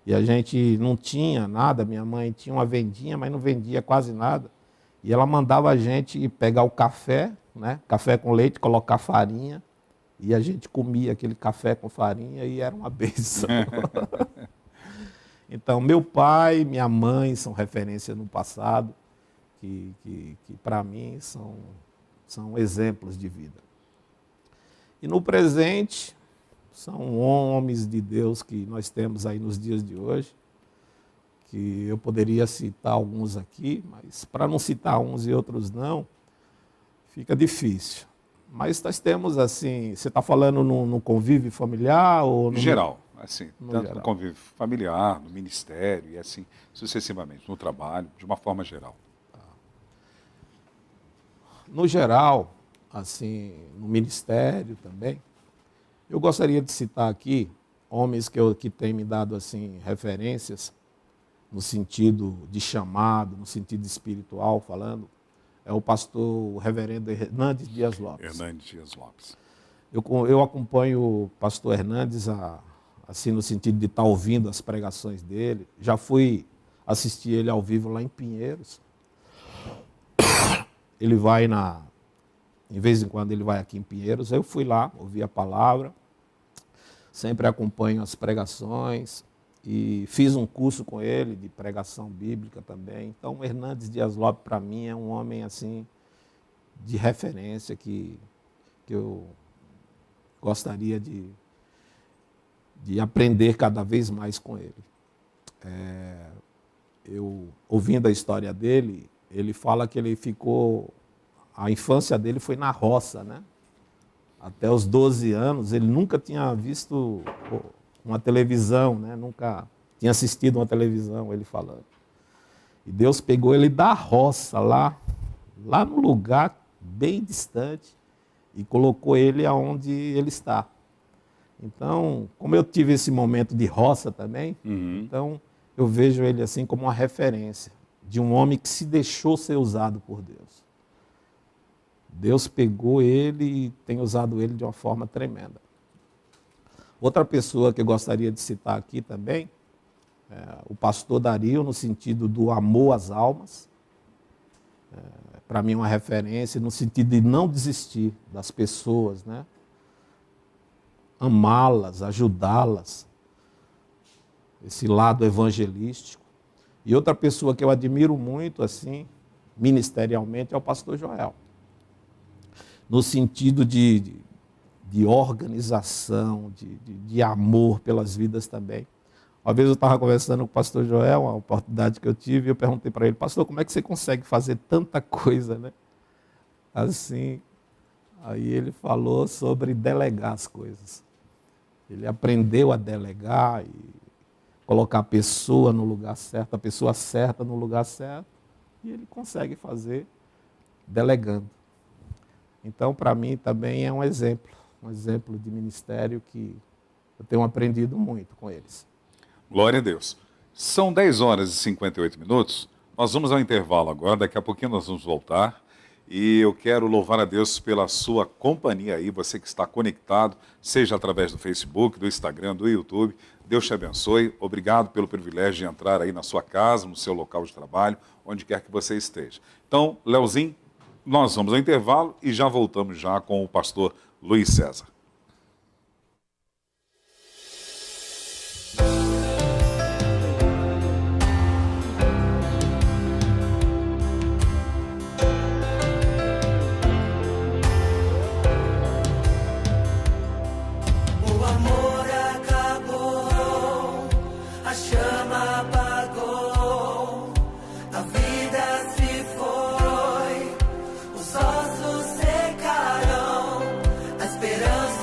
Speaker 4: E a gente não tinha nada, minha mãe tinha uma vendinha, mas não vendia quase nada. E ela mandava a gente pegar o café, né? Café com leite, colocar farinha, e a gente comia aquele café com farinha e era uma bênção. Então, meu pai e minha mãe são referências no passado, que para mim são exemplos de vida. E no presente, são homens de Deus que nós temos aí nos dias de hoje, que eu poderia citar alguns aqui, mas para não citar uns e outros não, fica difícil. Mas nós temos assim, você está falando no convívio familiar ou no
Speaker 2: Geral, assim,
Speaker 4: no
Speaker 2: tanto
Speaker 4: geral.
Speaker 2: no convívio familiar, no ministério e assim sucessivamente, no trabalho, de uma forma geral.
Speaker 4: No geral, assim, no ministério também, eu gostaria de citar aqui homens que têm me dado assim referências no sentido de chamado, no sentido espiritual falando, é o pastor o reverendo Hernandes Dias Lopes.
Speaker 2: Hernandes Dias Lopes.
Speaker 4: Eu acompanho o pastor Hernandes assim no sentido de estar ouvindo as pregações dele. Já fui assistir ele ao vivo lá em Pinheiros. Ele vai em vez em quando ele vai aqui em Pinheiros. Eu fui lá, ouvi a palavra, sempre acompanho as pregações e fiz um curso com ele de pregação bíblica também. Então, o Hernandes Dias Lopes, para mim, é um homem assim de referência que eu gostaria de aprender cada vez mais com ele. Eu, ouvindo a história dele, ele fala que ele a infância dele foi na roça, né? Até os 12 anos, ele nunca tinha visto uma televisão, né? Nunca tinha assistido uma televisão, ele falando. E Deus pegou ele da roça, lá no lugar bem distante, e colocou ele aonde ele está. Então, como eu tive esse momento de roça também, então eu vejo ele assim como uma referência de um homem que se deixou ser usado por Deus. Deus pegou ele e tem usado ele de uma forma tremenda. Outra pessoa que eu gostaria de citar aqui também, o pastor Dario, no sentido do amor às almas. Para mim, uma referência no sentido de não desistir das pessoas, né? Amá-las, ajudá-las. Esse lado evangelístico. E outra pessoa que eu admiro muito, assim, ministerialmente, é o pastor Joel. No sentido de organização, de amor pelas vidas também. Uma vez eu estava conversando com o pastor Joel, uma oportunidade que eu tive, e eu perguntei para ele, pastor, como é que você consegue fazer tanta coisa, né? Assim, aí ele falou sobre delegar as coisas. Ele aprendeu a delegar e colocar a pessoa no lugar certo, a pessoa certa no lugar certo, e ele consegue fazer delegando. Então, para mim, também é um exemplo de ministério que eu tenho aprendido muito com eles.
Speaker 2: Glória a Deus. São 10 horas e 58 minutos. Nós vamos ao intervalo agora, daqui a pouquinho nós vamos voltar. E eu quero louvar a Deus pela sua companhia aí, você que está conectado, seja através do Facebook, do Instagram, do YouTube. Deus te abençoe. Obrigado pelo privilégio de entrar aí na sua casa, no seu local de trabalho, onde quer que você esteja. Então, Leozinho, nós vamos ao intervalo e já voltamos já com o pastor Luiz César.
Speaker 6: O amor acabou, a chama apagou, a vida se foi, os ossos secaram, a esperança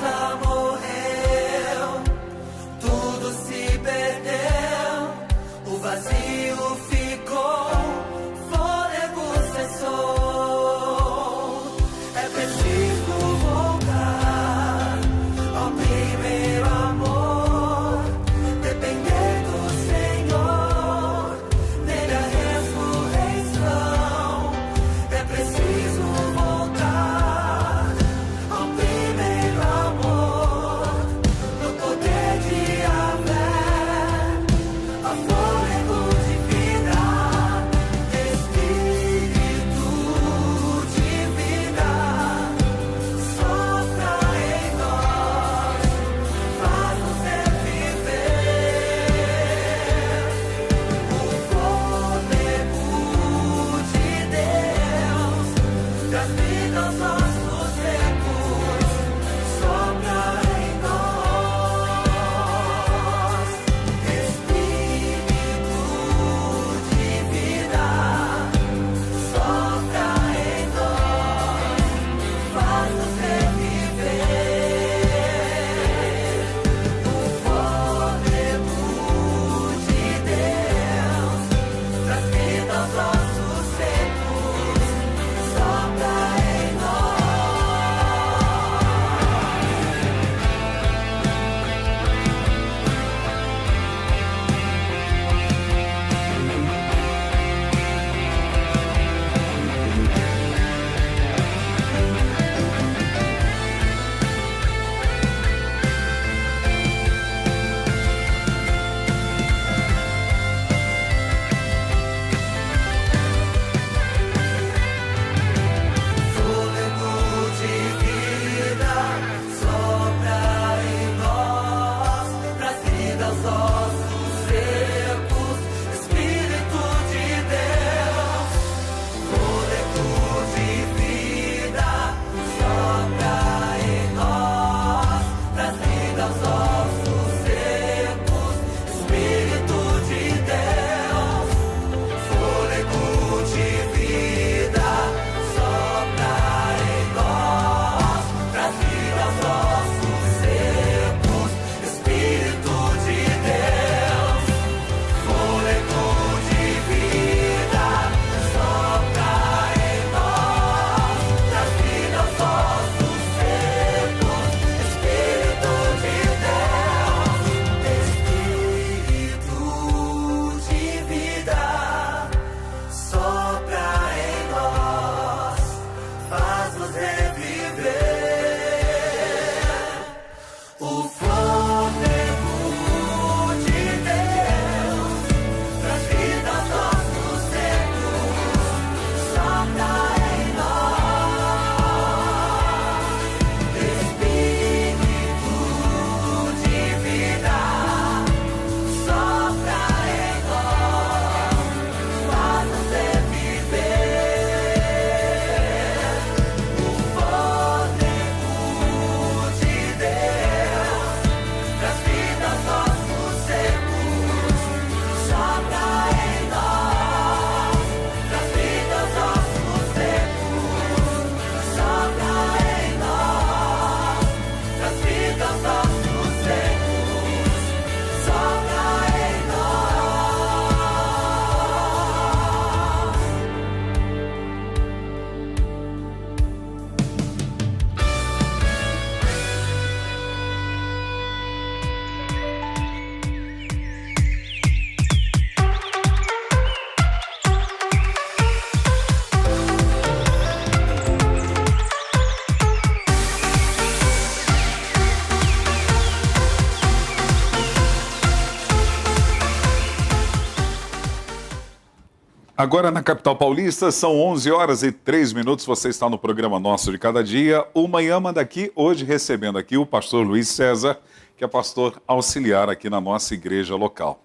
Speaker 2: Agora na capital paulista são 11 horas e 3 minutos. Você está no programa Nosso de Cada Dia. O Manhã Manda Aqui, hoje recebendo aqui o pastor Luiz César, que é pastor auxiliar aqui na nossa igreja local.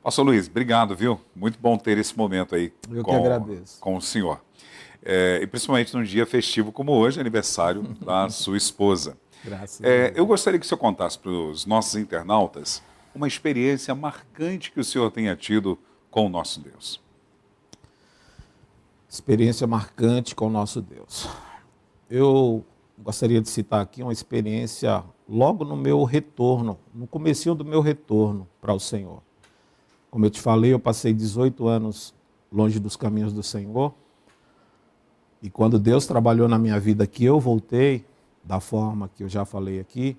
Speaker 2: Pastor Luiz, obrigado, viu? Muito bom ter esse momento aí
Speaker 4: Eu que agradeço.
Speaker 2: com o senhor. E principalmente num dia festivo como hoje, aniversário da sua esposa.
Speaker 4: Graças a Deus.
Speaker 2: Eu gostaria que o senhor contasse para os nossos internautas uma experiência marcante que o senhor tenha tido com o nosso Deus.
Speaker 4: Experiência marcante com o nosso Deus. Eu gostaria de citar aqui uma experiência logo no meu retorno, no comecinho do meu retorno para o Senhor. Como eu te falei, eu passei 18 anos longe dos caminhos do Senhor. E quando Deus trabalhou na minha vida que eu voltei, da forma que eu já falei aqui,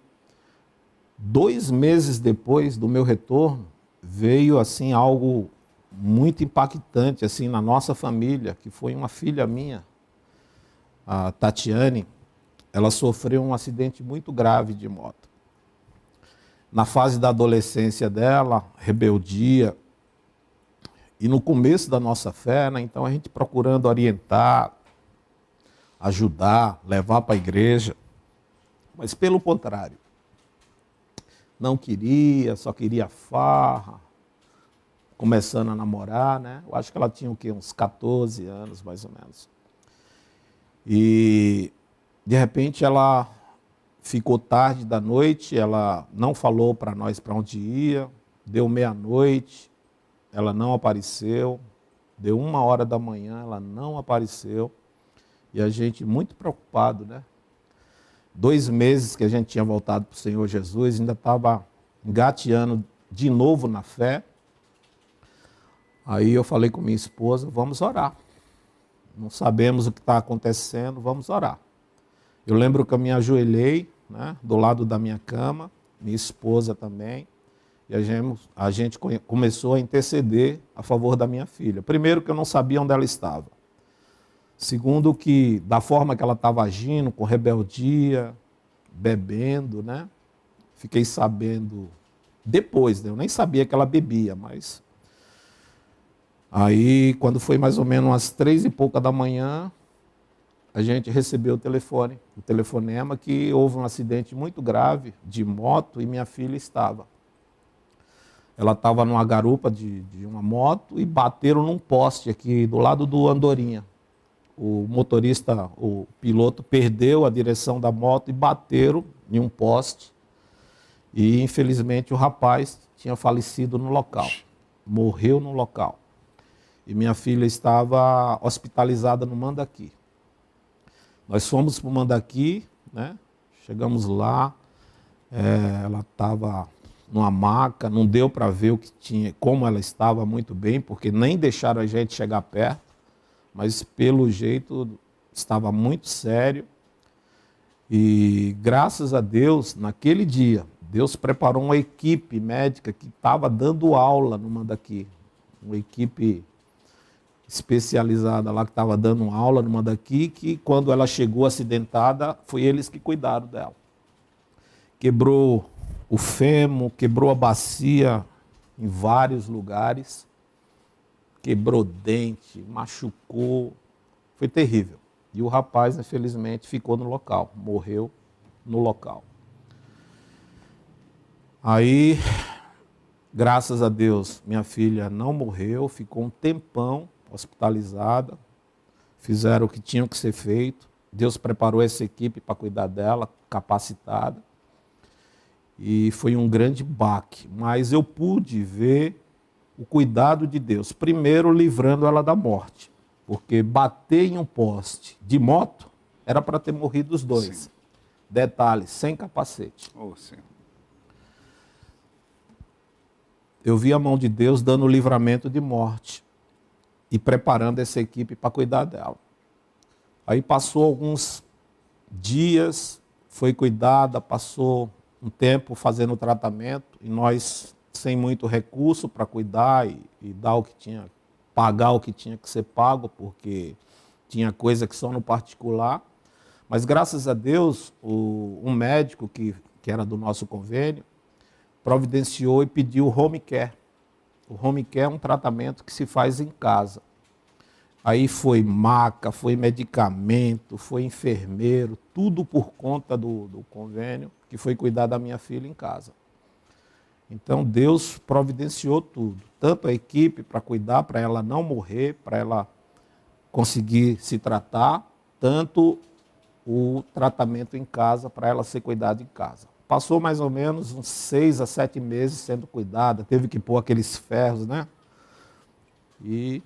Speaker 4: 2 meses depois do meu retorno, veio assim algo muito impactante assim na nossa família, que foi uma filha minha, a Tatiane. Ela sofreu um acidente muito grave de moto. Na fase da adolescência dela, rebeldia, e no começo da nossa fé, né, então a gente procurando orientar, ajudar, levar para a igreja, mas pelo contrário, não queria, só queria farra, começando a namorar, né? Eu acho que ela tinha o quê? Uns 14 anos, mais ou menos. E, de repente, ela ficou tarde da noite, ela não falou para nós para onde ia, deu meia-noite, ela não apareceu, deu 1h da manhã, ela não apareceu, e a gente muito preocupado, né? 2 meses que a gente tinha voltado para o Senhor Jesus, ainda estava engateando de novo na fé. Aí eu falei com minha esposa, vamos orar. Não sabemos o que está acontecendo, vamos orar. Eu lembro que eu me ajoelhei, né, do lado da minha cama, minha esposa também, e a gente começou a interceder a favor da minha filha. Primeiro, que eu não sabia onde ela estava. Segundo, que da forma que ela estava agindo, com rebeldia, bebendo, né? Fiquei sabendo depois, né? Eu nem sabia que ela bebia, mas... Aí, quando foi mais ou menos umas 3 e pouca da manhã, a gente recebeu o telefonema que houve um acidente muito grave de moto e minha filha estava. Ela estava numa garupa de uma moto e bateram num poste aqui do lado do Andorinha. O motorista, o piloto, perdeu a direção da moto e bateram em um poste. E, infelizmente, o rapaz tinha falecido no local. Morreu no local. E minha filha estava hospitalizada no Mandaqui. Nós fomos para o Mandaqui, né? Chegamos lá, ela estava numa maca, não deu para ver o que tinha, como ela estava muito bem, porque nem deixaram a gente chegar perto, mas pelo jeito estava muito sério. E graças a Deus, naquele dia, Deus preparou uma equipe médica que estava dando aula no Mandaqui, uma equipe especializada lá que estava dando aula no Mandaqui, que quando ela chegou acidentada, foi eles que cuidaram dela. Quebrou o fêmur, quebrou a bacia em vários lugares, quebrou dente, machucou, foi terrível. E o rapaz, infelizmente, ficou no local, morreu no local. Aí, graças a Deus, minha filha não morreu, ficou um tempão hospitalizada, fizeram o que tinha que ser feito. Deus preparou essa equipe para cuidar dela, capacitada. E foi um grande baque, mas eu pude ver o cuidado de Deus. Primeiro, livrando ela da morte, porque bater em um poste de moto era para ter morrido os dois. Sim. Detalhe, sem capacete.
Speaker 2: Oh, sim.
Speaker 4: Eu vi a mão de Deus dando o livramento de morte e preparando essa equipe para cuidar dela. Aí passou alguns dias, foi cuidada, passou um tempo fazendo o tratamento, e nós, sem muito recurso para cuidar e dar o que tinha, pagar o que tinha que ser pago, porque tinha coisa que só no particular. Mas graças a Deus, um médico que era do nosso convênio, providenciou e pediu o home care. O home care é um tratamento que se faz em casa. Aí foi maca, foi medicamento, foi enfermeiro, tudo por conta do convênio, que foi cuidar da minha filha em casa. Então Deus providenciou tudo, tanto a equipe para cuidar, para ela não morrer, para ela conseguir se tratar, tanto o tratamento em casa, para ela ser cuidada em casa. Passou mais ou menos uns 6 a 7 meses sendo cuidada, teve que pôr aqueles ferros, né? E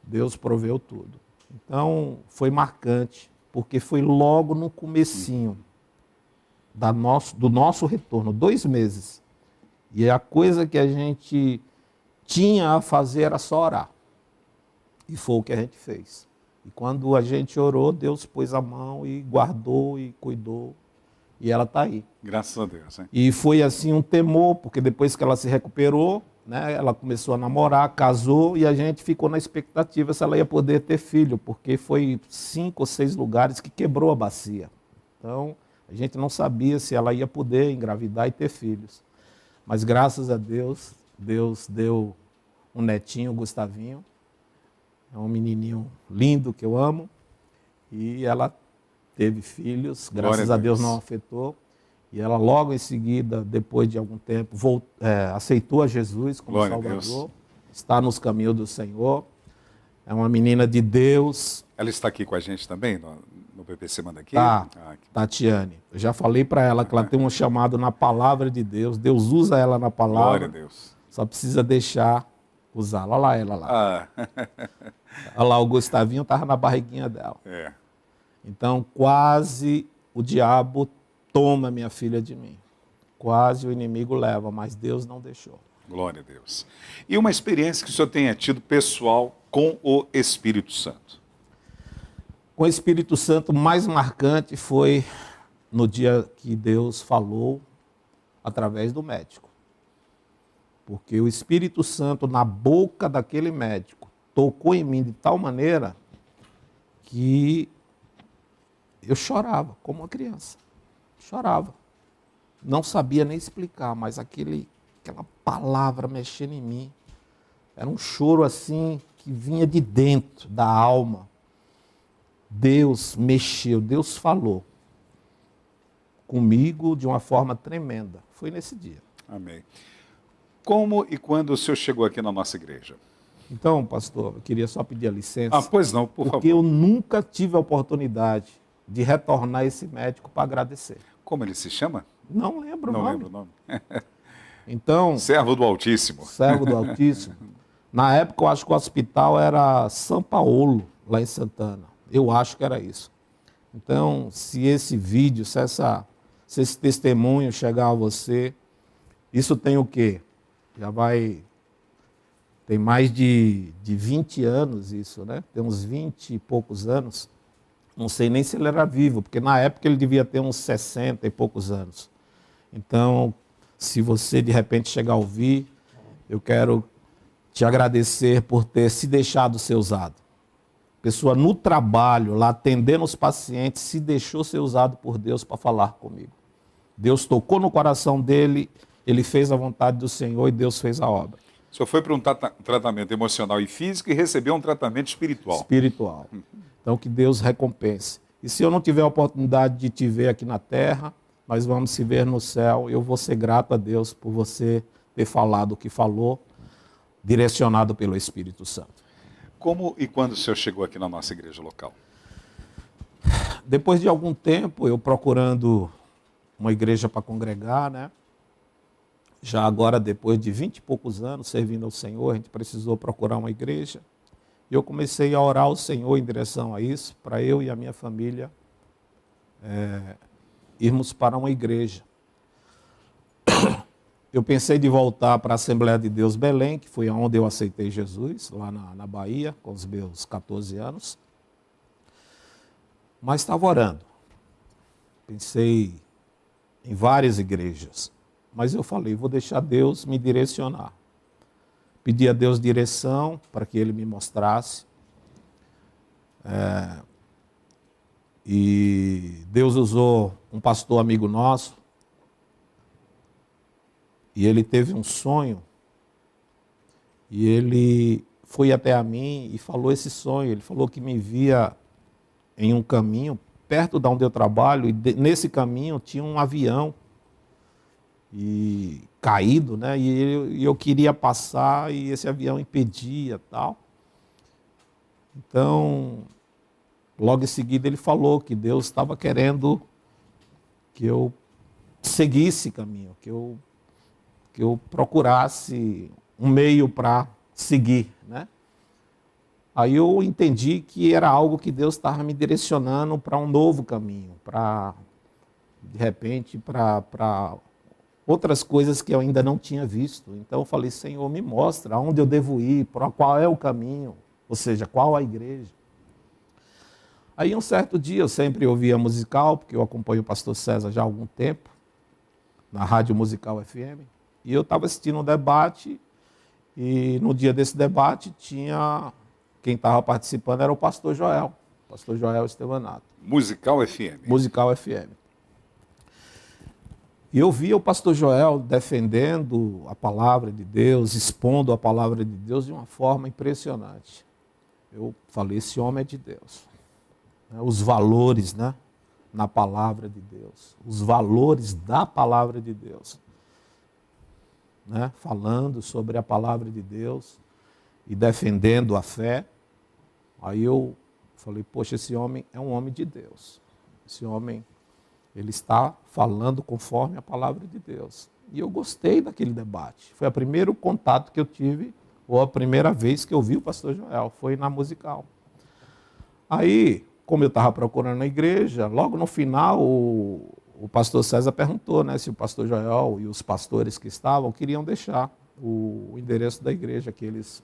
Speaker 4: Deus proveu tudo. Então, foi marcante, porque foi logo no comecinho do nosso retorno, 2 meses. E a coisa que a gente tinha a fazer era só orar. E foi o que a gente fez. E quando a gente orou, Deus pôs a mão e guardou e cuidou. E ela está aí.
Speaker 2: Graças a Deus, hein?
Speaker 4: E foi assim um temor, porque depois que ela se recuperou, né, ela começou a namorar, casou, e a gente ficou na expectativa se ela ia poder ter filho, porque foi 5 ou 6 lugares que quebrou a bacia. Então, a gente não sabia se ela ia poder engravidar e ter filhos. Mas graças a Deus, Deus deu um netinho, o Gustavinho. É um menininho lindo que eu amo. E ela teve filhos, graças a Deus não afetou. E ela logo em seguida, depois de algum tempo, aceitou a Jesus como Salvador. Está nos caminhos do Senhor. É uma menina de Deus.
Speaker 2: Ela está aqui com a gente também, no PPC Manda Aqui?
Speaker 4: Tá, Tatiane. Eu já falei para ela que ela tem um chamado na palavra de Deus. Deus usa ela na palavra.
Speaker 2: Glória a Deus.
Speaker 4: Só precisa deixar usá-la. Olha lá ela lá. Olha lá, o Gustavinho estava na barriguinha dela.
Speaker 2: É.
Speaker 4: Então, quase o diabo toma minha filha de mim. Quase o inimigo leva, mas Deus não deixou.
Speaker 2: Glória a Deus. E uma experiência que o senhor tenha tido pessoal com o Espírito Santo?
Speaker 4: Com o Espírito Santo, mais marcante foi no dia que Deus falou através do médico. Porque o Espírito Santo, na boca daquele médico, tocou em mim de tal maneira que eu chorava como uma criança. Chorava. Não sabia nem explicar, mas aquela palavra mexendo em mim. Era um choro assim que vinha de dentro da alma. Deus mexeu, Deus falou comigo de uma forma tremenda. Foi nesse dia.
Speaker 2: Amém. Como e quando o senhor chegou aqui na nossa igreja?
Speaker 4: Então, pastor, eu queria só pedir a licença.
Speaker 2: Pois não, por
Speaker 4: porque
Speaker 2: favor.
Speaker 4: eu nunca tive a oportunidade de retornar esse médico para agradecer.
Speaker 2: Como ele se chama?
Speaker 4: Não lembro o nome.
Speaker 2: Não lembro o nome.
Speaker 4: Então,
Speaker 2: Servo do Altíssimo.
Speaker 4: Servo do Altíssimo. Na época, eu acho que o hospital era São Paulo, lá em Santana. Eu acho que era isso. Então, se esse vídeo, se esse testemunho chegar a você, isso tem o quê? Tem mais de 20 anos isso, né? Tem uns 20 e poucos anos. Não sei nem se ele era vivo, porque na época ele devia ter uns 60 e poucos anos. Então, se você de repente chegar a ouvir, eu quero te agradecer por ter se deixado ser usado. Pessoa no trabalho, lá atendendo os pacientes, se deixou ser usado por Deus para falar comigo. Deus tocou no coração dele, ele fez a vontade do Senhor e Deus fez a obra.
Speaker 2: O senhor foi para um tratamento emocional e físico e recebeu um tratamento espiritual.
Speaker 4: Espiritual. Então, que Deus recompense. E se eu não tiver a oportunidade de te ver aqui na terra, nós vamos se ver no céu. Eu vou ser grato a Deus por você ter falado o que falou, direcionado pelo Espírito Santo.
Speaker 2: Como e quando o senhor chegou aqui na nossa igreja local?
Speaker 4: Depois de algum tempo, eu procurando uma igreja para congregar, né? Já agora, depois de 20 e poucos anos servindo ao Senhor, a gente precisou procurar uma igreja. E eu comecei a orar ao Senhor em direção a isso, para eu e a minha família irmos para uma igreja. Eu pensei de voltar para a Assembleia de Deus Belém, que foi onde eu aceitei Jesus, lá na Bahia, com os meus 14 anos. Mas estava orando. Pensei em várias igrejas. Mas eu falei, vou deixar Deus me direcionar. Pedi a Deus direção para que Ele me mostrasse. E Deus usou um pastor amigo nosso. E ele teve um sonho. E ele foi até a mim e falou esse sonho. Ele falou que me via em um caminho perto de onde eu trabalho, e nesse caminho tinha um avião e caído, né? E eu queria passar e esse avião impedia, tal. Então, logo em seguida ele falou que Deus estava querendo que eu seguisse caminho, que eu procurasse um meio para seguir, né? Aí eu entendi que era algo que Deus estava me direcionando para um novo caminho, para, de repente, para outras coisas que eu ainda não tinha visto. Então eu falei, Senhor, me mostra aonde eu devo ir, para qual é o caminho, ou seja, qual a igreja. Aí um certo dia eu sempre ouvia musical, porque eu acompanho o pastor César já há algum tempo, na Rádio Musical FM, e eu estava assistindo um debate, e no dia desse debate quem estava participando era o pastor Joel Estevanato.
Speaker 2: Musical FM.
Speaker 4: Musical FM. E eu via o pastor Joel defendendo a palavra de Deus, expondo a palavra de Deus de uma forma impressionante. Eu falei, esse homem é de Deus. Os valores, né, na palavra de Deus. Os valores da palavra de Deus. Né, falando sobre a palavra de Deus e defendendo a fé. Aí eu falei, poxa, esse homem é um homem de Deus. Esse homem, ele está falando conforme a palavra de Deus. E eu gostei daquele debate. Foi o primeiro contato que eu tive, ou a primeira vez que eu vi o pastor Joel, foi na musical. Aí, como eu estava procurando a igreja, logo no final o pastor César perguntou, né, se o pastor Joel e os pastores que estavam queriam deixar o endereço da igreja que eles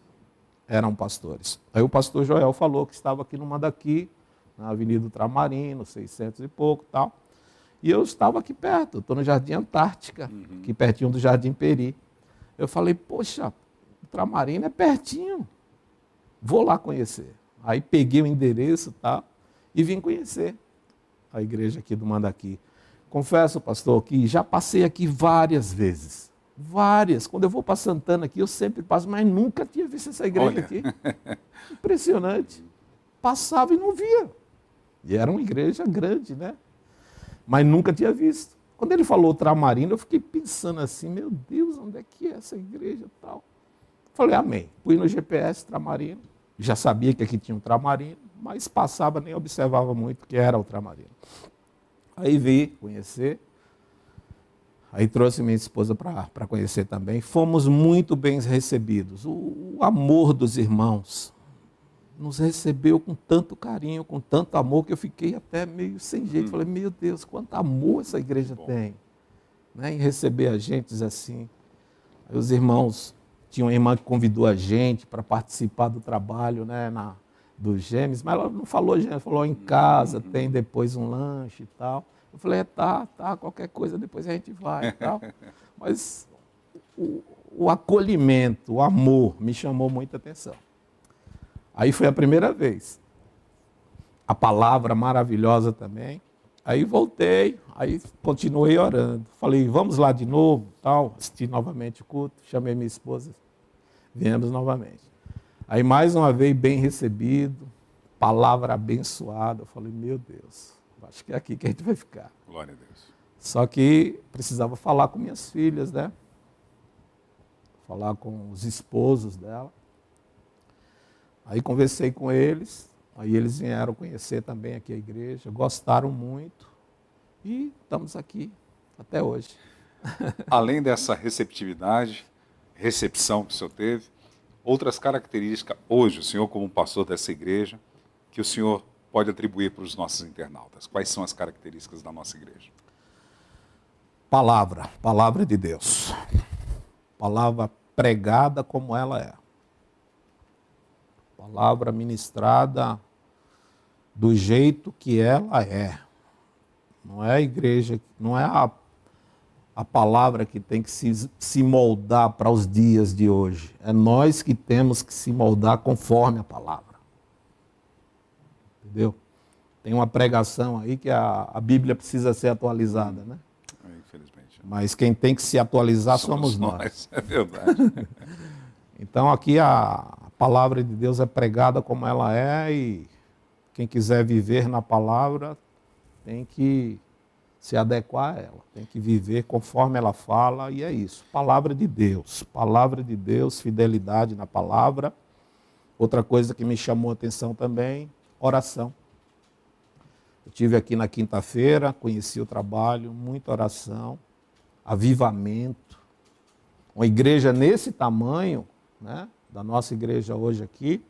Speaker 4: eram pastores. Aí o pastor Joel falou que estava aqui no Mandaqui, na Avenida Ultramarino, 600 e pouco e tal. E eu estava aqui perto, estou no Jardim Antártica, aqui pertinho do Jardim Peri. Eu falei, poxa, Ultramarino é pertinho, vou lá conhecer. Aí peguei o endereço, tá, e vim conhecer a igreja aqui do Mandaqui. Confesso, pastor, que já passei aqui várias vezes. Várias. Quando eu vou para Santana aqui, eu sempre passo, mas nunca tinha visto essa igreja aqui. Impressionante. Passava e não via. E era uma igreja grande, né? Mas nunca tinha visto. Quando ele falou Ultramarino, eu fiquei pensando assim, meu Deus, onde é que é essa igreja e tal? Falei, amém. Fui no GPS Ultramarino, já sabia que aqui tinha um Ultramarino, mas passava, nem observava muito que era Ultramarino. Aí vi, conhecer. Aí trouxe minha esposa para conhecer também. Fomos muito bem recebidos. O amor dos irmãos nos recebeu com tanto carinho, com tanto amor, que eu fiquei até meio sem jeito. Falei, meu Deus, quanto amor essa igreja tem, né, em receber a gente assim. Aí os irmãos, tinha uma irmã que convidou a gente para participar do trabalho, né, dos Gêmeos, mas ela não falou Gêmeos, falou em casa, tem depois um lanche e tal. Eu falei, tá, qualquer coisa depois a gente vai e tal. Mas o acolhimento, o amor me chamou muita atenção. Aí foi a primeira vez. A palavra maravilhosa também. Aí voltei, aí continuei orando. Falei, vamos lá de novo, tal. Assisti novamente o culto, chamei minha esposa, viemos novamente. Aí mais uma vez bem recebido, palavra abençoada. Eu falei, meu Deus, acho que é aqui que a gente vai ficar.
Speaker 2: Glória a Deus.
Speaker 4: Só que precisava falar com minhas filhas, né? Falar com os esposos dela. Aí conversei com eles, aí eles vieram conhecer também aqui a igreja, gostaram muito e estamos aqui até hoje.
Speaker 2: Além dessa recepção que o senhor teve, outras características hoje, o senhor como pastor dessa igreja, que o senhor pode atribuir para os nossos internautas? Quais são as características da nossa igreja?
Speaker 4: Palavra de Deus. Palavra pregada como ela é. Palavra ministrada do jeito que ela é. Não é a igreja, não é a palavra que tem que se moldar para os dias de hoje. É nós que temos que se moldar conforme a palavra. Entendeu? Tem uma pregação aí que a Bíblia precisa ser atualizada, né?
Speaker 2: Infelizmente.
Speaker 4: Mas quem tem que se atualizar somos nós.
Speaker 2: É verdade.
Speaker 4: Então aqui a palavra de Deus é pregada como ela é e quem quiser viver na palavra tem que se adequar a ela, tem que viver conforme ela fala e é isso. Palavra de Deus, fidelidade na palavra. Outra coisa que me chamou a atenção também, oração. Eu estive aqui na quinta-feira, conheci o trabalho, muita oração, avivamento. Uma igreja nesse tamanho, né, da nossa igreja hoje aqui,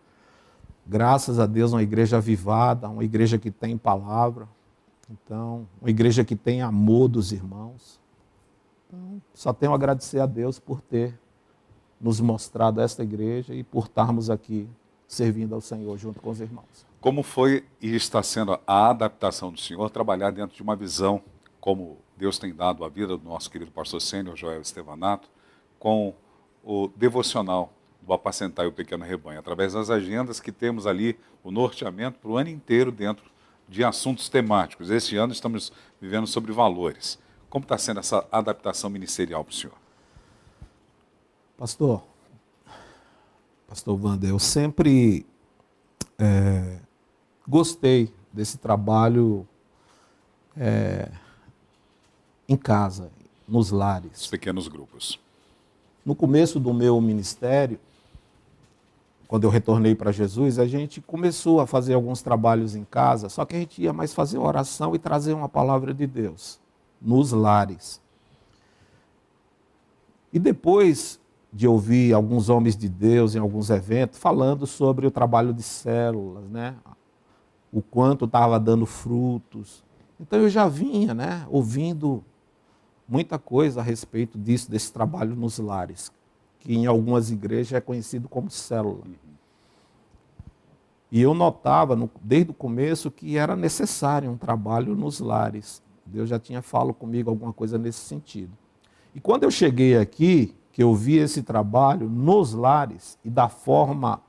Speaker 4: graças a Deus, uma igreja avivada, uma igreja que tem palavra, então, uma igreja que tem amor dos irmãos. Então, só tenho a agradecer a Deus por ter nos mostrado esta igreja e por estarmos aqui servindo ao Senhor junto com os irmãos.
Speaker 2: Como foi e está sendo a adaptação do senhor trabalhar dentro de uma visão, como Deus tem dado a vida do nosso querido pastor sênior Joel Estevanato, com o devocional do Apacentar o Pequeno Rebanho, através das agendas que temos ali, o norteamento para o ano inteiro dentro de assuntos temáticos. Este ano estamos vivendo sobre valores. Como está sendo essa adaptação ministerial para o senhor?
Speaker 4: Pastor Wander, eu sempre gostei desse trabalho em casa, nos lares.
Speaker 2: Os pequenos grupos.
Speaker 4: No começo do meu ministério, quando eu retornei para Jesus, a gente começou a fazer alguns trabalhos em casa, só que a gente ia mais fazer oração e trazer uma palavra de Deus nos lares. E depois de ouvir alguns homens de Deus em alguns eventos falando sobre o trabalho de células, né? O quanto estava dando frutos. Então eu já vinha, né, ouvindo muita coisa a respeito disso, desse trabalho nos lares, que em algumas igrejas é conhecido como célula. E eu notava, desde o começo, que era necessário um trabalho nos lares. Deus já tinha falado comigo alguma coisa nesse sentido. E quando eu cheguei aqui, que eu vi esse trabalho nos lares e da forma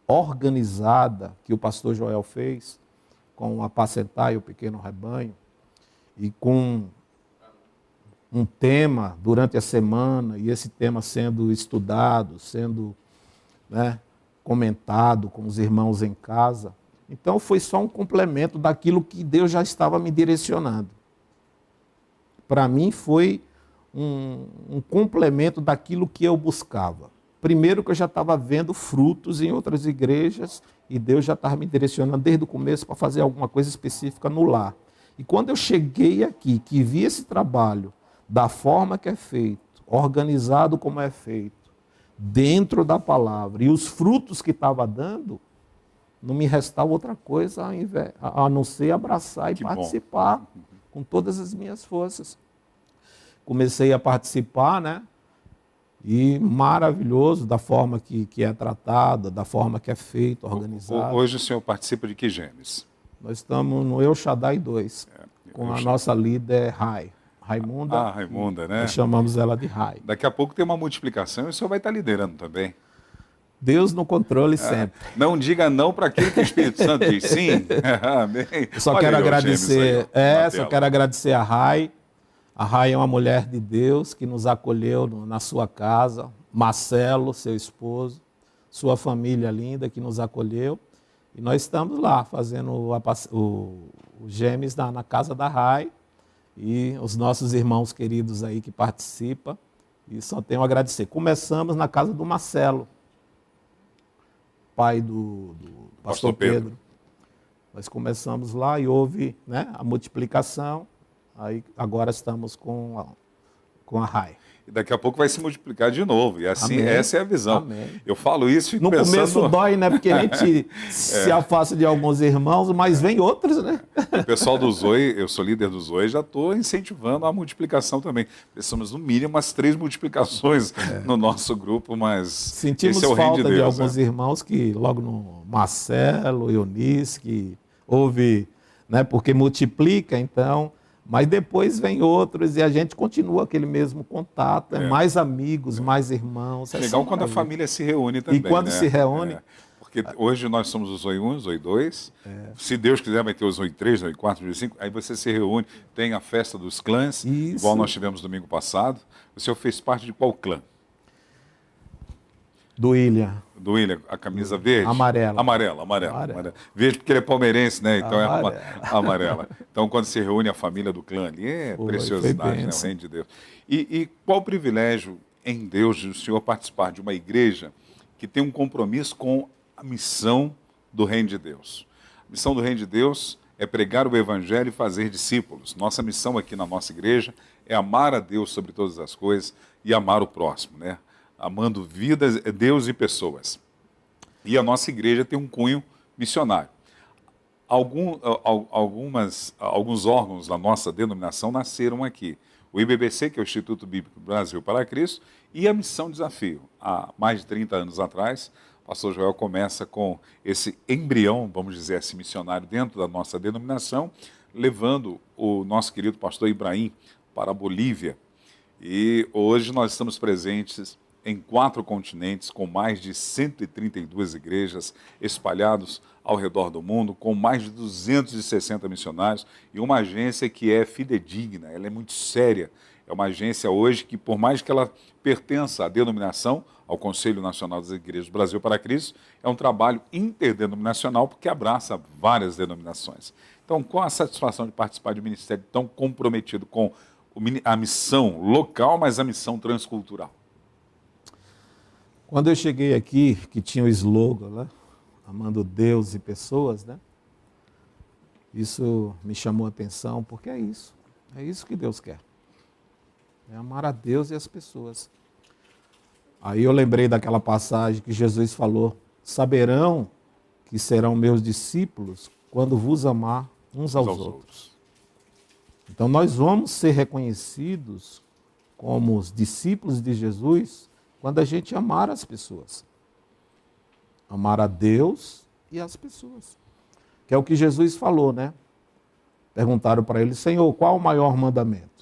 Speaker 4: organizada que o pastor Joel fez, com o Apacentar e o Pequeno Rebanho, e com um tema durante a semana, e esse tema sendo estudado, sendo, né, comentado com os irmãos em casa. Então foi só um complemento daquilo que Deus já estava me direcionando. Para mim foi um complemento daquilo que eu buscava. Primeiro que eu já estava vendo frutos em outras igrejas e Deus já estava me direcionando desde o começo para fazer alguma coisa específica no lar. E quando eu cheguei aqui, que vi esse trabalho da forma que é feito, organizado como é feito, dentro da palavra, e os frutos que estava dando, não me restava outra coisa a não ser abraçar e participar com todas as minhas forças. Comecei a participar, né? E maravilhoso da forma que é tratada, da forma que é feito, organizado.
Speaker 2: Hoje o senhor participa de que gênesis?
Speaker 4: Nós estamos no El Shaddai 2, com a nossa líder Rai. Raimunda.
Speaker 2: Ah, Raimunda, né?
Speaker 4: Nós chamamos ela de Rai.
Speaker 2: Daqui a pouco tem uma multiplicação e o senhor vai estar liderando também.
Speaker 4: Deus no controle sempre.
Speaker 2: Não diga não para aquilo que o Espírito Santo diz sim. Amém.
Speaker 4: Eu só quero agradecer, só quero agradecer a Rai. A Rai é uma mulher de Deus que nos acolheu na sua casa. Marcelo, seu esposo, sua família linda que nos acolheu. E nós estamos lá fazendo o Gêmeos na casa da Rai. E os nossos irmãos queridos aí que participam. E só tenho a agradecer. Começamos na casa do Marcelo, pai do pastor Pedro. Nós começamos lá e houve, né, a multiplicação. Aí agora estamos com a Rai.
Speaker 2: E daqui a pouco vai se multiplicar de novo. E assim,
Speaker 4: Amém.
Speaker 2: Essa é a visão.
Speaker 4: Amém.
Speaker 2: Eu falo isso e fico
Speaker 4: no
Speaker 2: pensando...
Speaker 4: começo dói, né? Porque a gente se afasta de alguns irmãos, mas vem outros, né?
Speaker 2: O pessoal do Zoe, eu sou líder do Zoe, já estou incentivando a multiplicação também. Precisamos, no mínimo, umas 3 multiplicações no nosso grupo, mas
Speaker 4: sentimos
Speaker 2: esse é o reino
Speaker 4: falta
Speaker 2: de Deus,
Speaker 4: alguns irmãos que, logo no Marcelo, Eunice, que houve, né? Porque multiplica, então... Mas depois vem outros e a gente continua aquele mesmo contato, mais amigos, mais irmãos.
Speaker 2: É legal quando a família se reúne também.
Speaker 4: E quando se reúne...
Speaker 2: Porque hoje nós somos o Zoe 1, Zoe 2. Se Deus quiser vai ter o Zoe 3, Zoe 4, Zoe 5. Aí você se reúne, tem a festa dos clãs, igual nós tivemos domingo passado. O senhor fez parte de qual clã?
Speaker 4: Do William.
Speaker 2: Do William, a camisa verde?
Speaker 4: Amarela.
Speaker 2: Amarela. Verde porque ele é palmeirense, né? Então
Speaker 4: Amarela.
Speaker 2: é amarela. Então, quando se reúne a família do clã ali, é
Speaker 4: Foi
Speaker 2: preciosidade, né? O
Speaker 4: bênção.
Speaker 2: reino de Deus. E qual o privilégio em Deus de o senhor participar de uma igreja que tem um compromisso com a missão do reino de Deus? A missão do reino de Deus é pregar o evangelho e fazer discípulos. Nossa missão aqui na nossa igreja é amar a Deus sobre todas as coisas e amar o próximo, né? Amando vidas, Deus e pessoas. E a nossa igreja tem um cunho missionário. Alguns órgãos da nossa denominação nasceram aqui. O IBBC, que é o Instituto Bíblico Brasil para Cristo, e a Missão Desafio. Há mais de 30 anos atrás, o pastor Joel começa com esse embrião, vamos dizer assim, missionário dentro da nossa denominação, levando o nosso querido pastor Ibrahim para a Bolívia. E hoje nós estamos presentes em 4 continentes, com mais de 132 igrejas espalhados ao redor do mundo, com mais de 260 missionários e uma agência que é fidedigna, ela é muito séria. É uma agência hoje que, por mais que ela pertença à denominação, ao Conselho Nacional das Igrejas do Brasil para Cristo, é um trabalho interdenominacional porque abraça várias denominações. Então, com a satisfação de participar de um ministério tão comprometido com a missão local, mas a missão transcultural.
Speaker 4: Quando eu cheguei aqui, que tinha o slogan, né? Amando Deus e pessoas, né? Isso me chamou a atenção, porque é isso que Deus quer. É amar a Deus e as pessoas. Aí eu lembrei daquela passagem que Jesus falou: saberão que serão meus discípulos quando vos amar uns aos outros. Então nós vamos ser reconhecidos como os discípulos de Jesus quando a gente amar as pessoas. Amar a Deus e as pessoas. Que é o que Jesus falou, né? Perguntaram para ele: Senhor, qual o maior mandamento?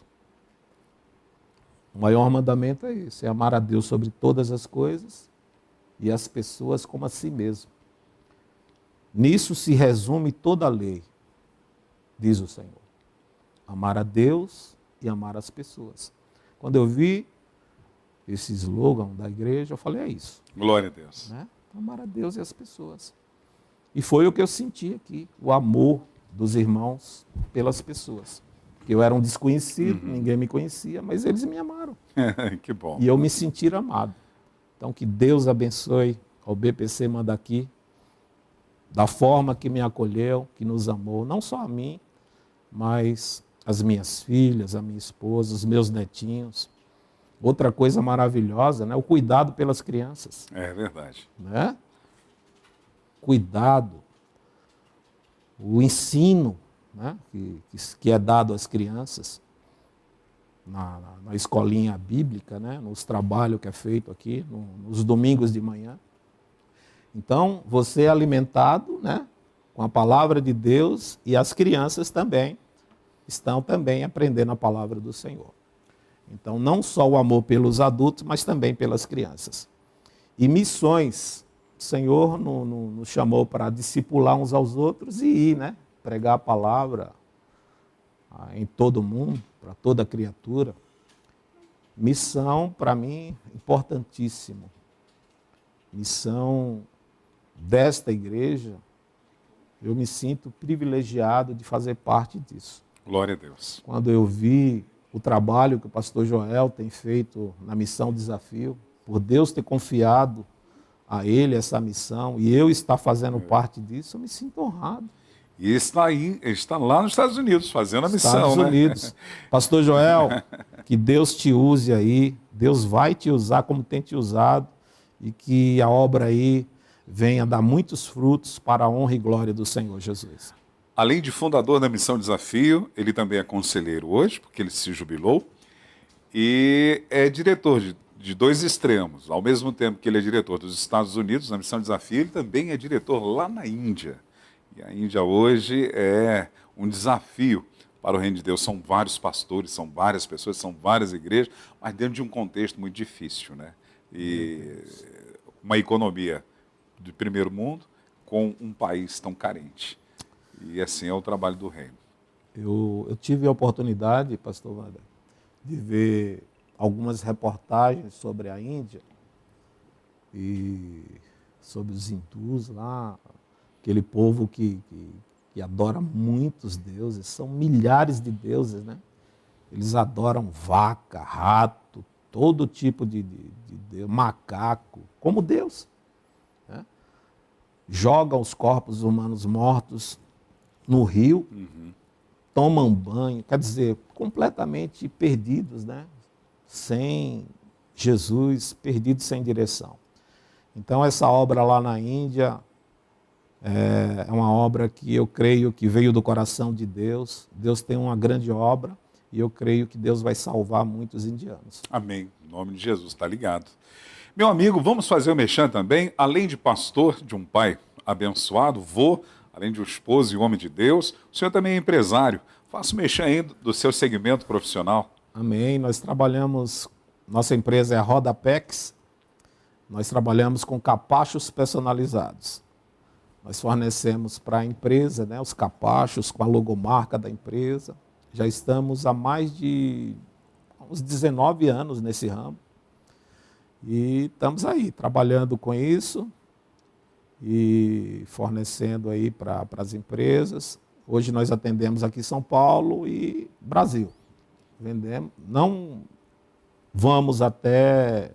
Speaker 4: O maior mandamento é esse: é amar a Deus sobre todas as coisas e as pessoas como a si mesmo. Nisso se resume toda a lei, diz o Senhor. Amar a Deus e amar as pessoas. Quando eu vi esse slogan da igreja, eu falei: é isso.
Speaker 2: Glória a Deus.
Speaker 4: Né? Amar a Deus e as pessoas. E foi o que eu senti aqui, o amor dos irmãos pelas pessoas. Porque eu era um desconhecido, ninguém me conhecia, mas eles me amaram.
Speaker 2: Que bom.
Speaker 4: E eu me senti amado. Então que Deus abençoe ao BPC Manda Aqui, da forma que me acolheu, que nos amou, não só a mim, mas as minhas filhas, a minha esposa, os meus netinhos. Outra coisa maravilhosa, né? O cuidado pelas crianças.
Speaker 2: É verdade.
Speaker 4: Né? Cuidado, o ensino, né? que é dado às crianças na escolinha bíblica, né? Nos trabalhos que é feito aqui, nos domingos de manhã. Então, você é alimentado, né? Com a palavra de Deus, e as crianças também estão também aprendendo a palavra do Senhor. Então, não só o amor pelos adultos, mas também pelas crianças. E missões, o Senhor nos chamou para discipular uns aos outros e ir, né? Pregar a palavra em todo mundo, para toda criatura. Missão, para mim, importantíssimo. Missão desta igreja, eu me sinto privilegiado de fazer parte disso.
Speaker 2: Glória a Deus.
Speaker 4: Quando eu vi o trabalho que o pastor Joel tem feito na Missão Desafio, por Deus ter confiado a ele essa missão e eu estar fazendo parte disso, eu me sinto honrado.
Speaker 2: E está lá nos Estados Unidos fazendo a missão,
Speaker 4: Estados Unidos. Pastor Joel, que Deus te use aí, Deus vai te usar como tem te usado e que a obra aí venha dar muitos frutos para a honra e glória do Senhor Jesus.
Speaker 2: Além de fundador da Missão Desafio, ele também é conselheiro hoje, porque ele se jubilou, e é diretor de 2 extremos. Ao mesmo tempo que ele é diretor dos Estados Unidos, na Missão Desafio, ele também é diretor lá na Índia. E a Índia hoje é um desafio para o reino de Deus. São vários pastores, são várias pessoas, são várias igrejas, mas dentro de um contexto muito difícil, né? E uma economia de primeiro mundo com um país tão carente. E assim é o trabalho do reino.
Speaker 4: Eu tive a oportunidade, pastor Wander, de ver algumas reportagens sobre a Índia e sobre os hindus lá, aquele povo que adora muitos deuses, são milhares de deuses, né? Eles adoram vaca, rato, todo tipo de Deus, macaco, como Deus. Né? Jogam os corpos humanos mortos no rio, tomam banho, quer dizer, completamente perdidos, né? Sem Jesus, perdidos sem direção. Então, essa obra lá na Índia é uma obra que eu creio que veio do coração de Deus. Deus tem uma grande obra e eu creio que Deus vai salvar muitos indianos.
Speaker 2: Amém. Em nome de Jesus, está ligado. Meu amigo, vamos fazer o mexã também. Além de pastor, de um pai abençoado, vô, além de um esposo e homem de Deus, o senhor também é empresário. Faça o mexã aí do seu segmento profissional.
Speaker 4: Amém. Nós trabalhamos, nossa empresa é a Rodapex, nós trabalhamos com capachos personalizados. Nós fornecemos para a empresa, né, os capachos com a logomarca da empresa. Já estamos há mais de uns 19 anos nesse ramo. E estamos aí, trabalhando com isso e fornecendo aí para as empresas. Hoje nós atendemos aqui em São Paulo e Brasil. Vendemos, não vamos até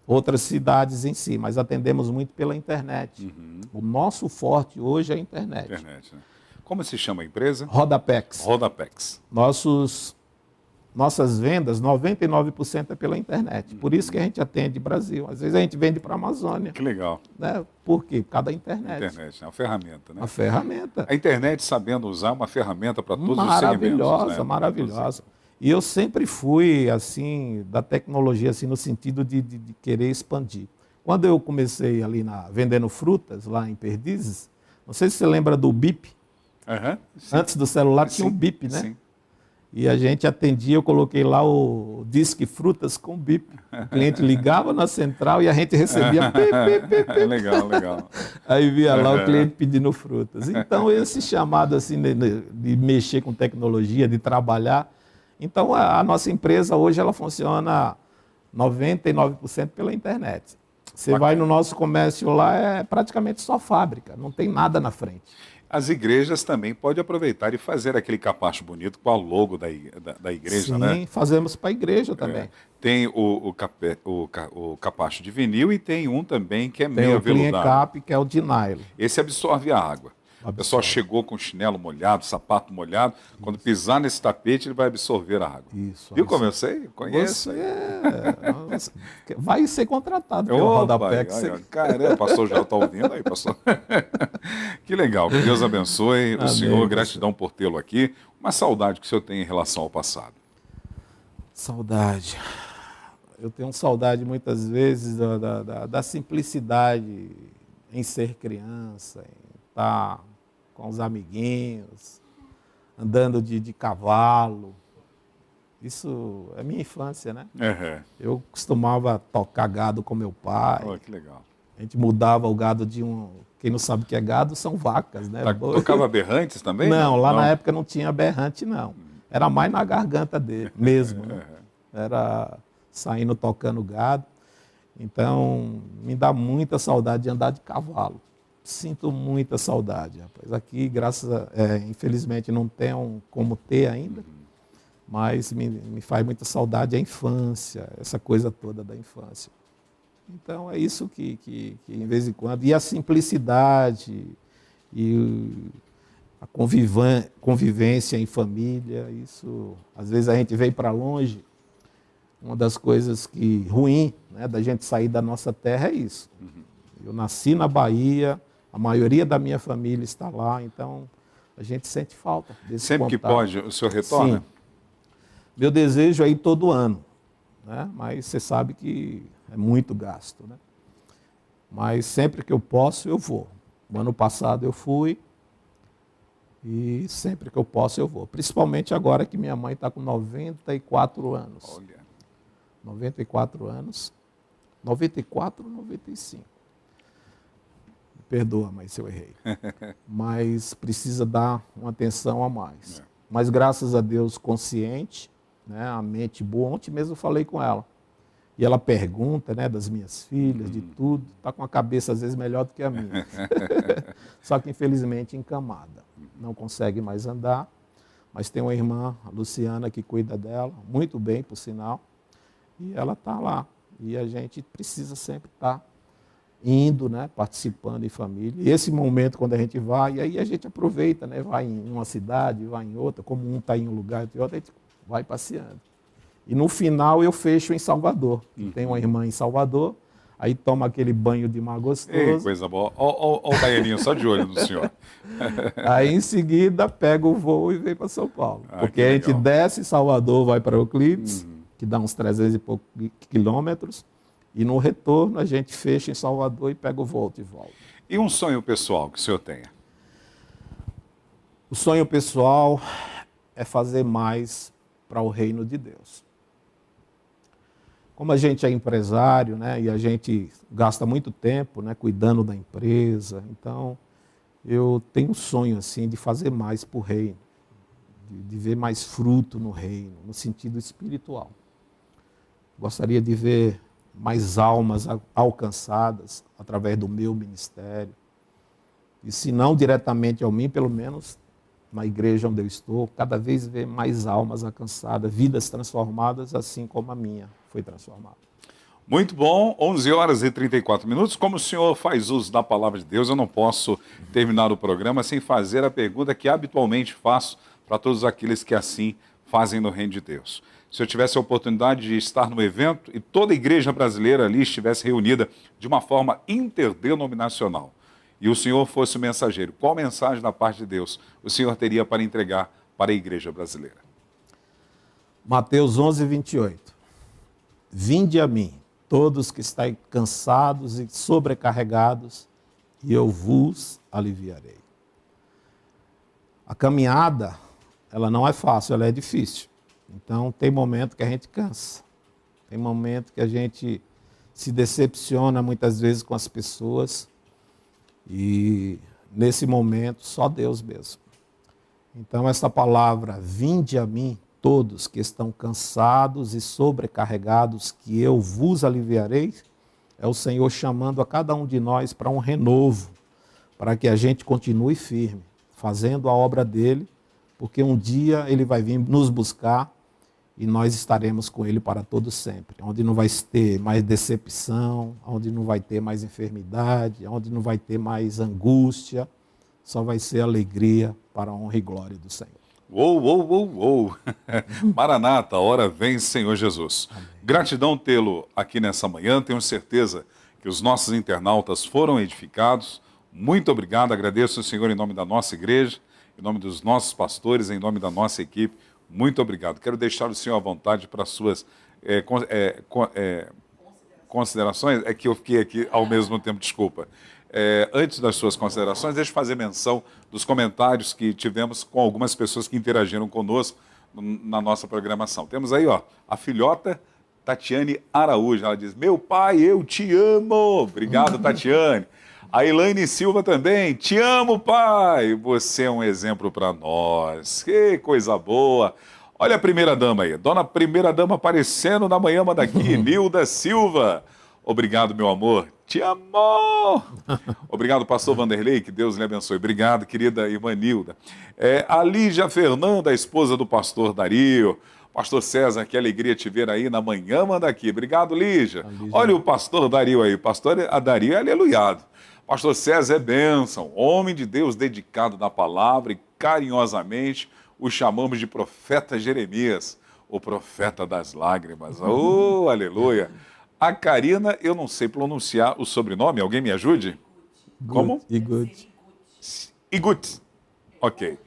Speaker 4: outras cidades em si, mas atendemos muito pela internet. O nosso forte hoje é a internet.
Speaker 2: Internet, né? Como se chama a empresa?
Speaker 4: Rodapex.
Speaker 2: Rodapex.
Speaker 4: Nossas vendas, 99% é pela internet. Por isso que a gente atende Brasil. Às vezes a gente vende para a Amazônia.
Speaker 2: Que legal.
Speaker 4: Né? Por quê? Por causa da internet.
Speaker 2: Internet, é uma ferramenta, né?
Speaker 4: Uma ferramenta.
Speaker 2: A internet, sabendo usar, é uma ferramenta para todos os
Speaker 4: Maravilhosa,
Speaker 2: segmentos. Né?
Speaker 4: maravilhosa. E eu sempre fui, assim, da tecnologia, assim, no sentido de querer expandir. Quando eu comecei ali vendendo frutas, lá em Perdizes, não sei se você lembra do BIP. Antes do celular tinha um BIP, né?
Speaker 2: Sim.
Speaker 4: E a gente atendia, eu coloquei lá o Disque Frutas com BIP. O cliente ligava na central e a gente recebia
Speaker 2: Legal, legal.
Speaker 4: Aí via lá o cliente pedindo frutas. Então, esse chamado assim de mexer com tecnologia, de trabalhar. Então, a nossa empresa hoje ela funciona 99% pela internet. Você vai no nosso comércio lá, é praticamente só fábrica, não tem nada na frente.
Speaker 2: As igrejas também podem aproveitar e fazer aquele capacho bonito com a logo da igreja,
Speaker 4: Sim,
Speaker 2: né?
Speaker 4: Sim, fazemos para a igreja também.
Speaker 2: Tem o capacho de vinil e tem um também que é
Speaker 4: Tem
Speaker 2: meio
Speaker 4: o Clean
Speaker 2: aveludado.
Speaker 4: Cap, que é o de nylon.
Speaker 2: Esse absorve a água. A pessoa chegou com chinelo molhado, sapato molhado, quando pisar nesse tapete ele vai absorver a água.
Speaker 4: Isso.
Speaker 2: Viu como eu sei? Conheço.
Speaker 4: Você vai ser contratado pelo Rodapex.
Speaker 2: Caramba, pastor já está ouvindo aí, pastor. Que legal, que Deus abençoe o senhor, gratidão por tê-lo aqui. Uma saudade que o senhor tem em relação ao passado.
Speaker 4: Saudade. Eu tenho saudade muitas vezes da simplicidade em ser criança, em estar com os amiguinhos, andando de cavalo. Isso é minha infância, né? Eu costumava tocar gado com meu pai.
Speaker 2: Oh, que legal.
Speaker 4: A gente mudava o gado de Quem não sabe o que é gado são vacas, né?
Speaker 2: Tocava berrantes também?
Speaker 4: Não, lá na época não tinha berrante, não. Era mais na garganta dele mesmo. Né? Era saindo tocando gado. Então, me dá muita saudade de andar de cavalo. Sinto muita saudade, rapaz. Aqui, infelizmente, não tem como ter ainda, mas me faz muita saudade a infância, essa coisa toda da infância. Então, é isso que em vez em quando... E a simplicidade, e a convivência em família, isso... Às vezes a gente veio para longe, uma das coisas ruim, né, da gente sair da nossa terra é isso. Eu nasci na Bahia, a maioria da minha família está lá, então a gente sente falta desse
Speaker 2: Sempre
Speaker 4: contato.
Speaker 2: que pode, o senhor retorna?
Speaker 4: Sim. Meu desejo é ir todo ano, né? Mas você sabe que é muito gasto, né? Mas sempre que eu posso, eu vou. O ano passado eu fui e sempre que eu posso eu vou. Principalmente agora que minha mãe está com 94 anos.
Speaker 2: Olha.
Speaker 4: 94 anos. 94 ou 95? Perdoa, mas se eu errei. Mas precisa dar uma atenção a mais. Mas graças a Deus consciente, né, a mente boa. Ontem mesmo eu falei com ela. E ela pergunta, né, das minhas filhas, de tudo. Está com a cabeça, às vezes, melhor do que a minha. Só que, infelizmente, encamada. Não consegue mais andar. Mas tem uma irmã, a Luciana, que cuida dela, muito bem, por sinal. E ela está lá. E a gente precisa sempre estar indo, né, participando em família. E esse momento, quando a gente vai, e aí a gente aproveita, né, vai em uma cidade, vai em outra. Como um está em um lugar e outro, a gente vai passeando. E no final eu fecho em Salvador. Tem uma irmã em Salvador, aí toma aquele banho de mar
Speaker 2: Ei,
Speaker 4: gostoso.
Speaker 2: coisa boa. Ó o Daianinho, só de olho no senhor.
Speaker 4: Aí em seguida pega o voo e vem para São Paulo.
Speaker 2: Ah,
Speaker 4: Porque
Speaker 2: que
Speaker 4: a gente
Speaker 2: legal.
Speaker 4: desce em Salvador, vai para Euclides, que dá uns 300 e poucos quilômetros, e no retorno a gente fecha em Salvador e pega o voo de volta.
Speaker 2: E um sonho pessoal que o senhor tenha?
Speaker 4: O sonho pessoal é fazer mais para o reino de Deus. Como a gente é empresário, né, e a gente gasta muito tempo, né, cuidando da empresa, então eu tenho um sonho assim de fazer mais para o reino, de ver mais fruto no reino, no sentido espiritual. Gostaria de ver mais almas alcançadas através do meu ministério. E se não diretamente ao mim, pelo menos na igreja onde eu estou, cada vez ver mais almas alcançadas, vidas transformadas, assim como a minha foi transformada.
Speaker 2: Muito bom, 11 horas e 34 minutos. Como o senhor faz uso da palavra de Deus, eu não posso terminar o programa sem fazer a pergunta que habitualmente faço para todos aqueles que assim fazem no reino de Deus. Se eu tivesse a oportunidade de estar no evento e toda a igreja brasileira ali estivesse reunida de uma forma interdenominacional, e o senhor fosse o mensageiro, qual mensagem da parte de Deus o senhor teria para entregar para a igreja brasileira?
Speaker 4: Mateus 11, 28. Vinde a mim, todos que estáis cansados e sobrecarregados, e eu vos aliviarei. A caminhada, ela não é fácil, ela é difícil. Então, tem momento que a gente cansa. Tem momento que a gente se decepciona muitas vezes com as pessoas. E nesse momento, só Deus mesmo. Então, essa palavra, vinde a mim, todos que estão cansados e sobrecarregados, que eu vos aliviarei, é o Senhor chamando a cada um de nós para um renovo, para que a gente continue firme, fazendo a obra dele, porque um dia ele vai vir nos buscar e nós estaremos com ele para todo sempre, onde não vai ter mais decepção, onde não vai ter mais enfermidade, onde não vai ter mais angústia, só vai ser alegria para a honra e glória do Senhor.
Speaker 2: Uou, uou, uou, uou. Maranata, hora vem, Senhor Jesus. Amém. Gratidão tê-lo aqui nessa manhã, tenho certeza que os nossos internautas foram edificados. Muito obrigado, agradeço ao Senhor em nome da nossa igreja, em nome dos nossos pastores, em nome da nossa equipe. Muito obrigado. Quero deixar o senhor à vontade para as suas considerações. É que eu fiquei aqui ao mesmo tempo, desculpa. Antes das suas considerações, deixa eu fazer menção dos comentários que tivemos com algumas pessoas que interagiram conosco na nossa programação. Temos aí, ó, a filhota Tatiane Araújo. Ela diz, meu pai, eu te amo. Obrigado, Tatiane. A Elaine Silva também. Te amo, pai. Você é um exemplo para nós. Que coisa boa. Olha a primeira-dama aí. Dona Primeira-Dama aparecendo na manhã daqui. Nilda Silva. Obrigado, meu amor. Te amo. Obrigado, pastor Vanderlei. Que Deus lhe abençoe. Obrigado, querida irmã Nilda. A Lígia Fernanda, a esposa do pastor Dario. Pastor César, que alegria te ver aí na manhã daqui. Obrigado, Lígia. Olha o pastor Dario aí. Pastor Dario é aleluiado. Pastor César é bênção, homem de Deus dedicado na palavra e carinhosamente o chamamos de profeta Jeremias, o profeta das lágrimas. Oh, aleluia! A Karina, eu não sei pronunciar o sobrenome, alguém me ajude? Como?
Speaker 4: Igut.
Speaker 2: Igut. Ok.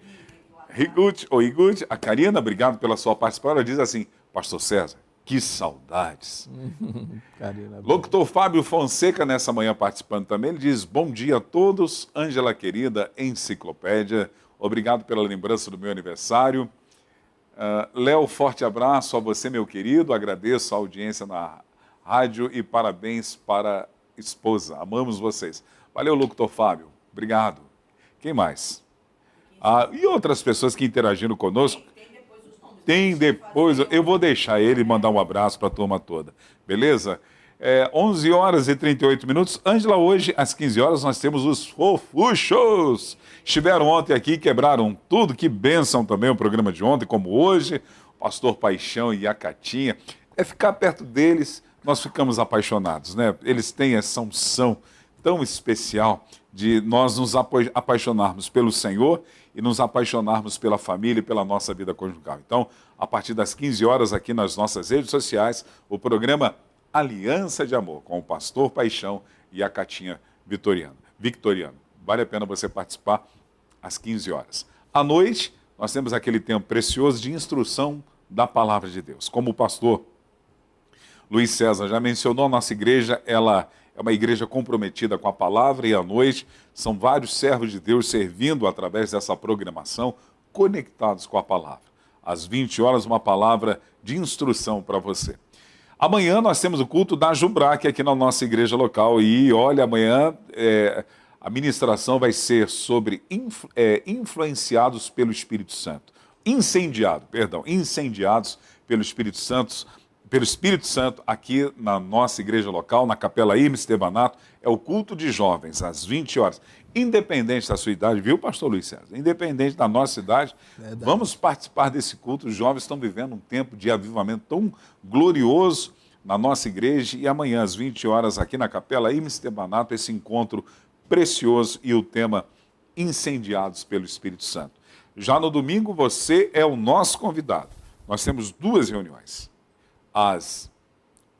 Speaker 2: Igut ou Igut. A Karina, obrigado pela sua participação. Ela diz assim, pastor César, que saudades. Locutor Fábio Fonseca, nessa manhã participando também, ele diz, bom dia a todos, Ângela querida, enciclopédia, obrigado pela lembrança do meu aniversário. Léo, forte abraço a você, meu querido, agradeço a audiência na rádio e parabéns para a esposa, amamos vocês. Valeu, locutor Fábio, obrigado. Quem mais? E outras pessoas que interagiram conosco. tem depois, eu vou deixar ele mandar um abraço para a turma toda, beleza? 11 horas e 38 minutos. Ângela, hoje às 15 horas nós temos os fofuchos. Estiveram ontem aqui, quebraram tudo, que bênção também o programa de ontem, como hoje. O pastor Paixão e a Catinha. É ficar perto deles, nós ficamos apaixonados, né? Eles têm essa unção tão especial de nós nos apaixonarmos pelo Senhor e nos apaixonarmos pela família e pela nossa vida conjugal. Então, a partir das 15 horas aqui nas nossas redes sociais, o programa Aliança de Amor, com o pastor Paixão e a Catinha Victoriano. Vale a pena você participar às 15 horas. À noite, nós temos aquele tempo precioso de instrução da palavra de Deus. Como o pastor Luiz César já mencionou, a nossa igreja ela é uma igreja comprometida com a palavra, e à noite são vários servos de Deus servindo através dessa programação, conectados com a palavra. Às 20 horas, uma palavra de instrução para você. Amanhã nós temos o culto da Jubrac aqui na nossa igreja local. E olha, amanhã a ministração vai ser sobre influenciados pelo Espírito Santo. Incendiados pelo Espírito Santo aqui na nossa igreja local, na Capela Irma Estevanato. É o culto de jovens, às 20 horas. Independente da sua idade, viu, pastor Luiz César? Independente da nossa idade, vamos participar desse culto. Os jovens estão vivendo um tempo de avivamento tão glorioso na nossa igreja. E amanhã, às 20 horas, aqui na Capela Irma Estevanato, esse encontro precioso e o tema Incendiados pelo Espírito Santo. Já no domingo, você é o nosso convidado. Nós temos 2 reuniões, às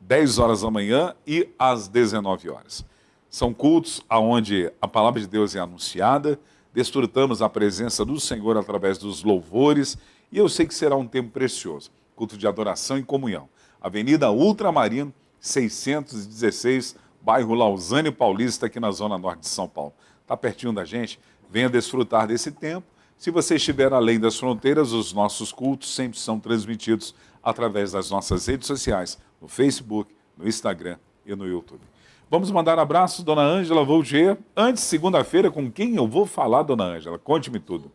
Speaker 2: 10 horas da manhã e às 19 horas. São cultos onde a palavra de Deus é anunciada, desfrutamos a presença do Senhor através dos louvores, e eu sei que será um tempo precioso. Culto de adoração e comunhão. Avenida Ultramarino, 616, bairro Lausanne Paulista, aqui na Zona Norte de São Paulo. Está pertinho da gente, venha desfrutar desse tempo. Se você estiver além das fronteiras, os nossos cultos sempre são transmitidos através das nossas redes sociais, no Facebook, no Instagram e no YouTube. Vamos mandar abraços, dona Ângela Voltier. Antes, segunda-feira, com quem eu vou falar, dona Ângela? Conte-me tudo.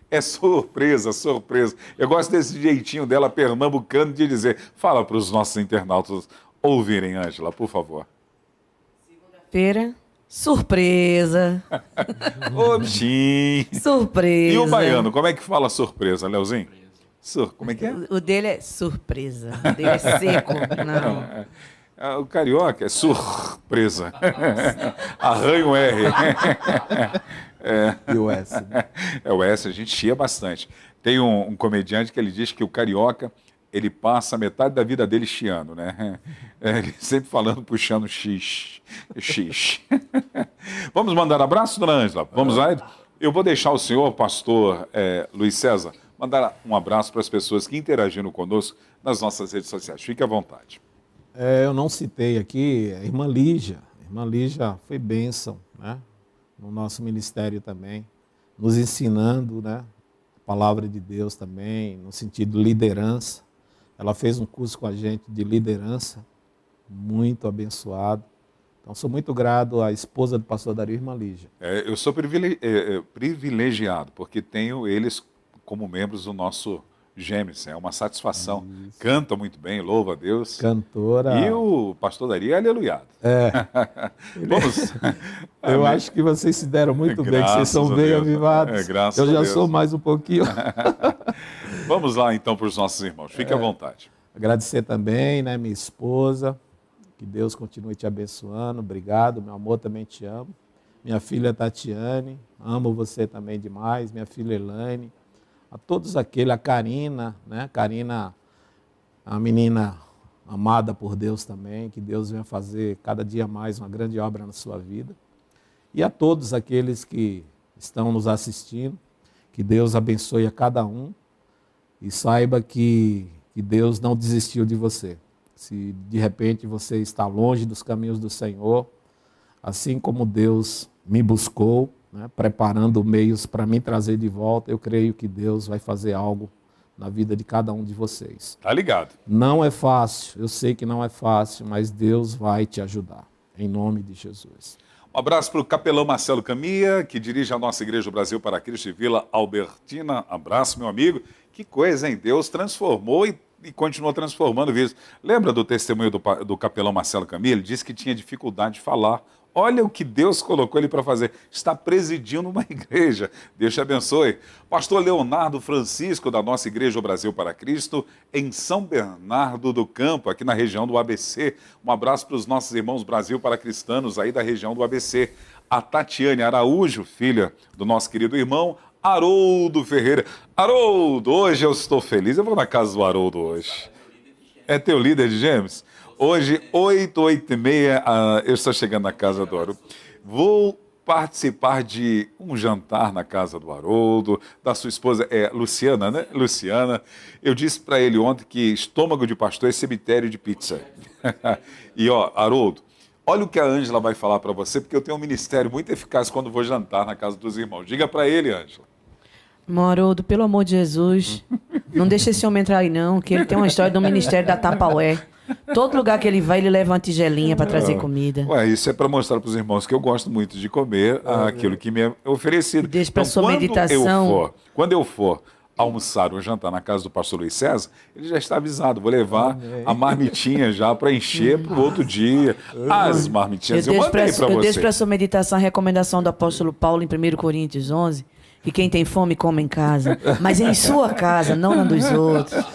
Speaker 2: É surpresa. Eu gosto desse jeitinho dela, pernambucano, de dizer. Fala para os nossos internautas ouvirem, Ângela, por favor.
Speaker 3: Segunda-feira, surpresa.
Speaker 2: Sim.
Speaker 3: Surpresa.
Speaker 2: E o baiano, como é que fala surpresa, Leozinho? Como é que é?
Speaker 3: O dele é surpresa. O dele é seco. Não.
Speaker 2: O carioca é surpresa. Arranha o R.
Speaker 4: E o S?
Speaker 2: O S a gente chia bastante. Tem um comediante que ele diz que o carioca, ele passa metade da vida dele chiando, né? Ele sempre falando, puxando X. Vamos mandar abraço, dona Ângela? Vamos lá? Eu vou deixar o senhor, pastor Luiz César, mandar um abraço para as pessoas que interagiram conosco nas nossas redes sociais. Fique à vontade.
Speaker 4: Eu não citei aqui a irmã Lígia. A irmã Lígia foi bênção, né? No nosso ministério também, nos ensinando, né? A palavra de Deus também, no sentido de liderança. Ela fez um curso com a gente de liderança, muito abençoado. Então, sou muito grato à esposa do pastor Dario, irmã Lígia.
Speaker 2: Eu sou privilegiado, porque tenho eles como membros do nosso Gêmeos, é uma satisfação. Isso. Canta muito bem, louva a Deus.
Speaker 4: Cantora.
Speaker 2: E o pastor Dario é aleluiado. Vamos.
Speaker 4: Eu acho que vocês se deram muito bem, que vocês são bem avivados.
Speaker 2: Graças
Speaker 4: Eu já
Speaker 2: a Deus.
Speaker 4: sou mais um pouquinho.
Speaker 2: Vamos lá então para os nossos irmãos. Fique à vontade.
Speaker 4: Agradecer também, né, minha esposa. Que Deus continue te abençoando. Obrigado, meu amor, também te amo. Minha filha Tatiane, amo você também demais. Minha filha Elaine. A todos aqueles, a Karina, né? Karina, a menina amada por Deus também, que Deus venha fazer cada dia mais uma grande obra na sua vida. E a todos aqueles que estão nos assistindo, que Deus abençoe a cada um e saiba que Deus não desistiu de você. Se de repente você está longe dos caminhos do Senhor, assim como Deus me buscou, né, preparando meios para me trazer de volta, eu creio que Deus vai fazer algo na vida de cada um de vocês.
Speaker 2: Tá ligado?
Speaker 4: Não é fácil, eu sei que não é fácil, mas Deus vai te ajudar, em nome de Jesus.
Speaker 2: Um abraço para o capelão Marcelo Camia, que dirige a nossa Igreja Brasil para Cristo e Vila Albertina. Abraço, meu amigo, Que coisa, hein? Deus transformou e continua transformando vidas. Lembra do testemunho do capelão Marcelo Camilo? Ele disse que tinha dificuldade de falar. Olha o que Deus colocou ele para fazer. Está presidindo uma igreja. Deus te abençoe. Pastor Leonardo Francisco, da nossa Igreja O Brasil para Cristo, em São Bernardo do Campo, aqui na região do ABC. Um abraço para os nossos irmãos Brasil para Cristanos aí da região do ABC. A Tatiane Araújo, filha do nosso querido irmão Haroldo Ferreira. Haroldo, hoje eu estou feliz. Eu vou na casa do Haroldo hoje. É teu líder de Gêmeos? Hoje, 8h30, eu estou chegando na casa do Haroldo. Vou participar de um jantar na casa do Haroldo, da sua esposa, Luciana, né? Luciana. Eu disse para ele ontem que estômago de pastor é cemitério de pizza. E, Haroldo, olha o que a Ângela vai falar para você, porque eu tenho um ministério muito eficaz quando vou jantar na casa dos irmãos. Diga para ele, Ângela.
Speaker 3: Haroldo, pelo amor de Jesus, não deixa esse homem entrar aí não, que ele tem uma história do ministério da Tapaué. Todo lugar que ele vai, ele leva uma tigelinha para trazer comida.
Speaker 2: Isso é para mostrar para os irmãos que eu gosto muito de comer aquilo que me é oferecido.
Speaker 3: Deixa para sua meditação.
Speaker 2: Quando eu for almoçar ou jantar na casa do pastor Luiz César, ele já está avisado. Vou levar a marmitinha já para encher para o outro dia. As marmitinhas eu mandei para você.
Speaker 3: Eu deixo para sua meditação a recomendação do apóstolo Paulo em 1 Coríntios 11, que quem tem fome come em casa, mas em sua casa, não na dos outros.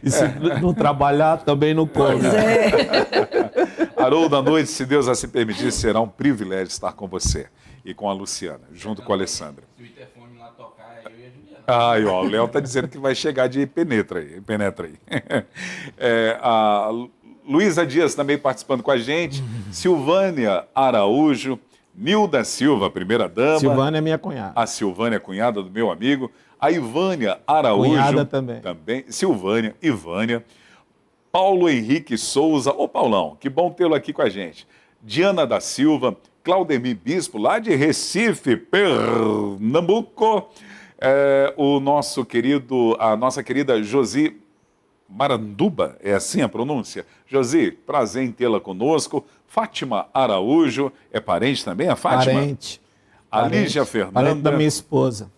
Speaker 4: E se não trabalhar, também não come.
Speaker 3: Pois é.
Speaker 2: Haroldo, à noite, se Deus assim permitir, será um privilégio estar com você e com a Luciana, junto com a Alessandra.
Speaker 5: Se o interfone lá tocar, eu e a Juliana.
Speaker 2: Ai, o Léo está dizendo que vai chegar de penetra aí. A Luísa Dias também participando com a gente, Silvânia Araújo, Nilda Silva, primeira-dama.
Speaker 4: Silvânia é minha cunhada.
Speaker 2: A Silvânia, cunhada do meu amigo. A Ivânia Araújo.
Speaker 4: Cunhada também.
Speaker 2: Silvânia, Ivânia. Paulo Henrique Souza. Ô, Paulão, que bom tê-lo aqui com a gente. Diana da Silva. Claudemir Bispo, lá de Recife, Pernambuco. A nossa querida Josi Maranduba, é assim a pronúncia? Josi, prazer em tê-la conosco. Fátima Araújo, é parente também, a Fátima?
Speaker 4: Parente.
Speaker 2: A Lígia Fernanda.
Speaker 4: Parente da minha esposa.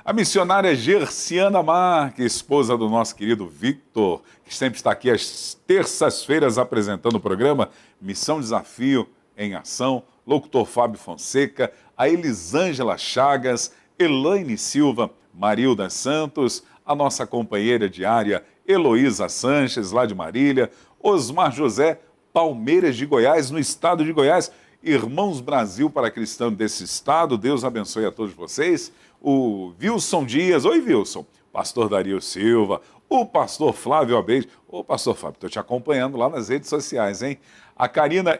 Speaker 2: A missionária Gerciana Marques, esposa do nosso querido Victor, que sempre está aqui às terças-feiras apresentando o programa Missão Desafio em Ação. Locutor Fábio Fonseca, a Elisângela Chagas, Elaine Silva, Marilda Santos, a nossa companheira diária Heloísa Sanches, lá de Marília, Osmar José, Palmeiras de Goiás, no estado de Goiás. Irmãos Brasil para Cristão desse estado, Deus abençoe a todos vocês. O Wilson Dias, oi Wilson, pastor Dario Silva, o pastor Flávio Abeijo. Ô pastor Fábio, estou te acompanhando lá nas redes sociais, hein? A Karina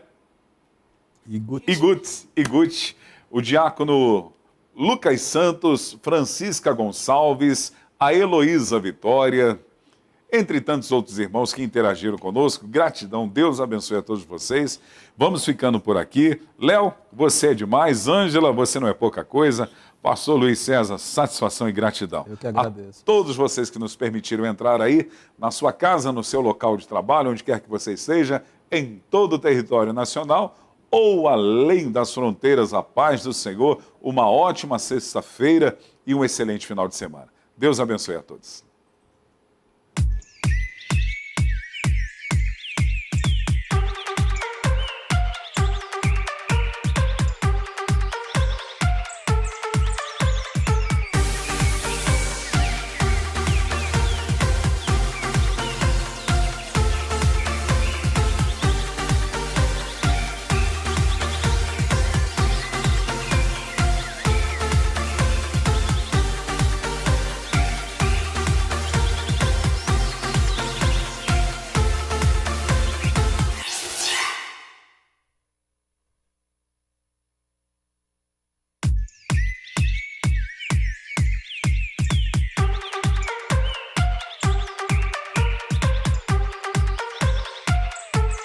Speaker 2: Iguti, o diácono Lucas Santos, Francisca Gonçalves, a Heloísa Vitória, entre tantos outros irmãos que interagiram conosco. Gratidão, Deus abençoe a todos vocês. Vamos ficando por aqui. Léo, você é demais. Ângela, você não é pouca coisa. Pastor Luiz César, satisfação e gratidão.
Speaker 4: Eu que agradeço.
Speaker 2: A todos vocês que nos permitiram entrar aí, na sua casa, no seu local de trabalho, onde quer que você esteja, em todo o território nacional ou além das fronteiras, a paz do Senhor, uma ótima sexta-feira e um excelente final de semana. Deus abençoe a todos.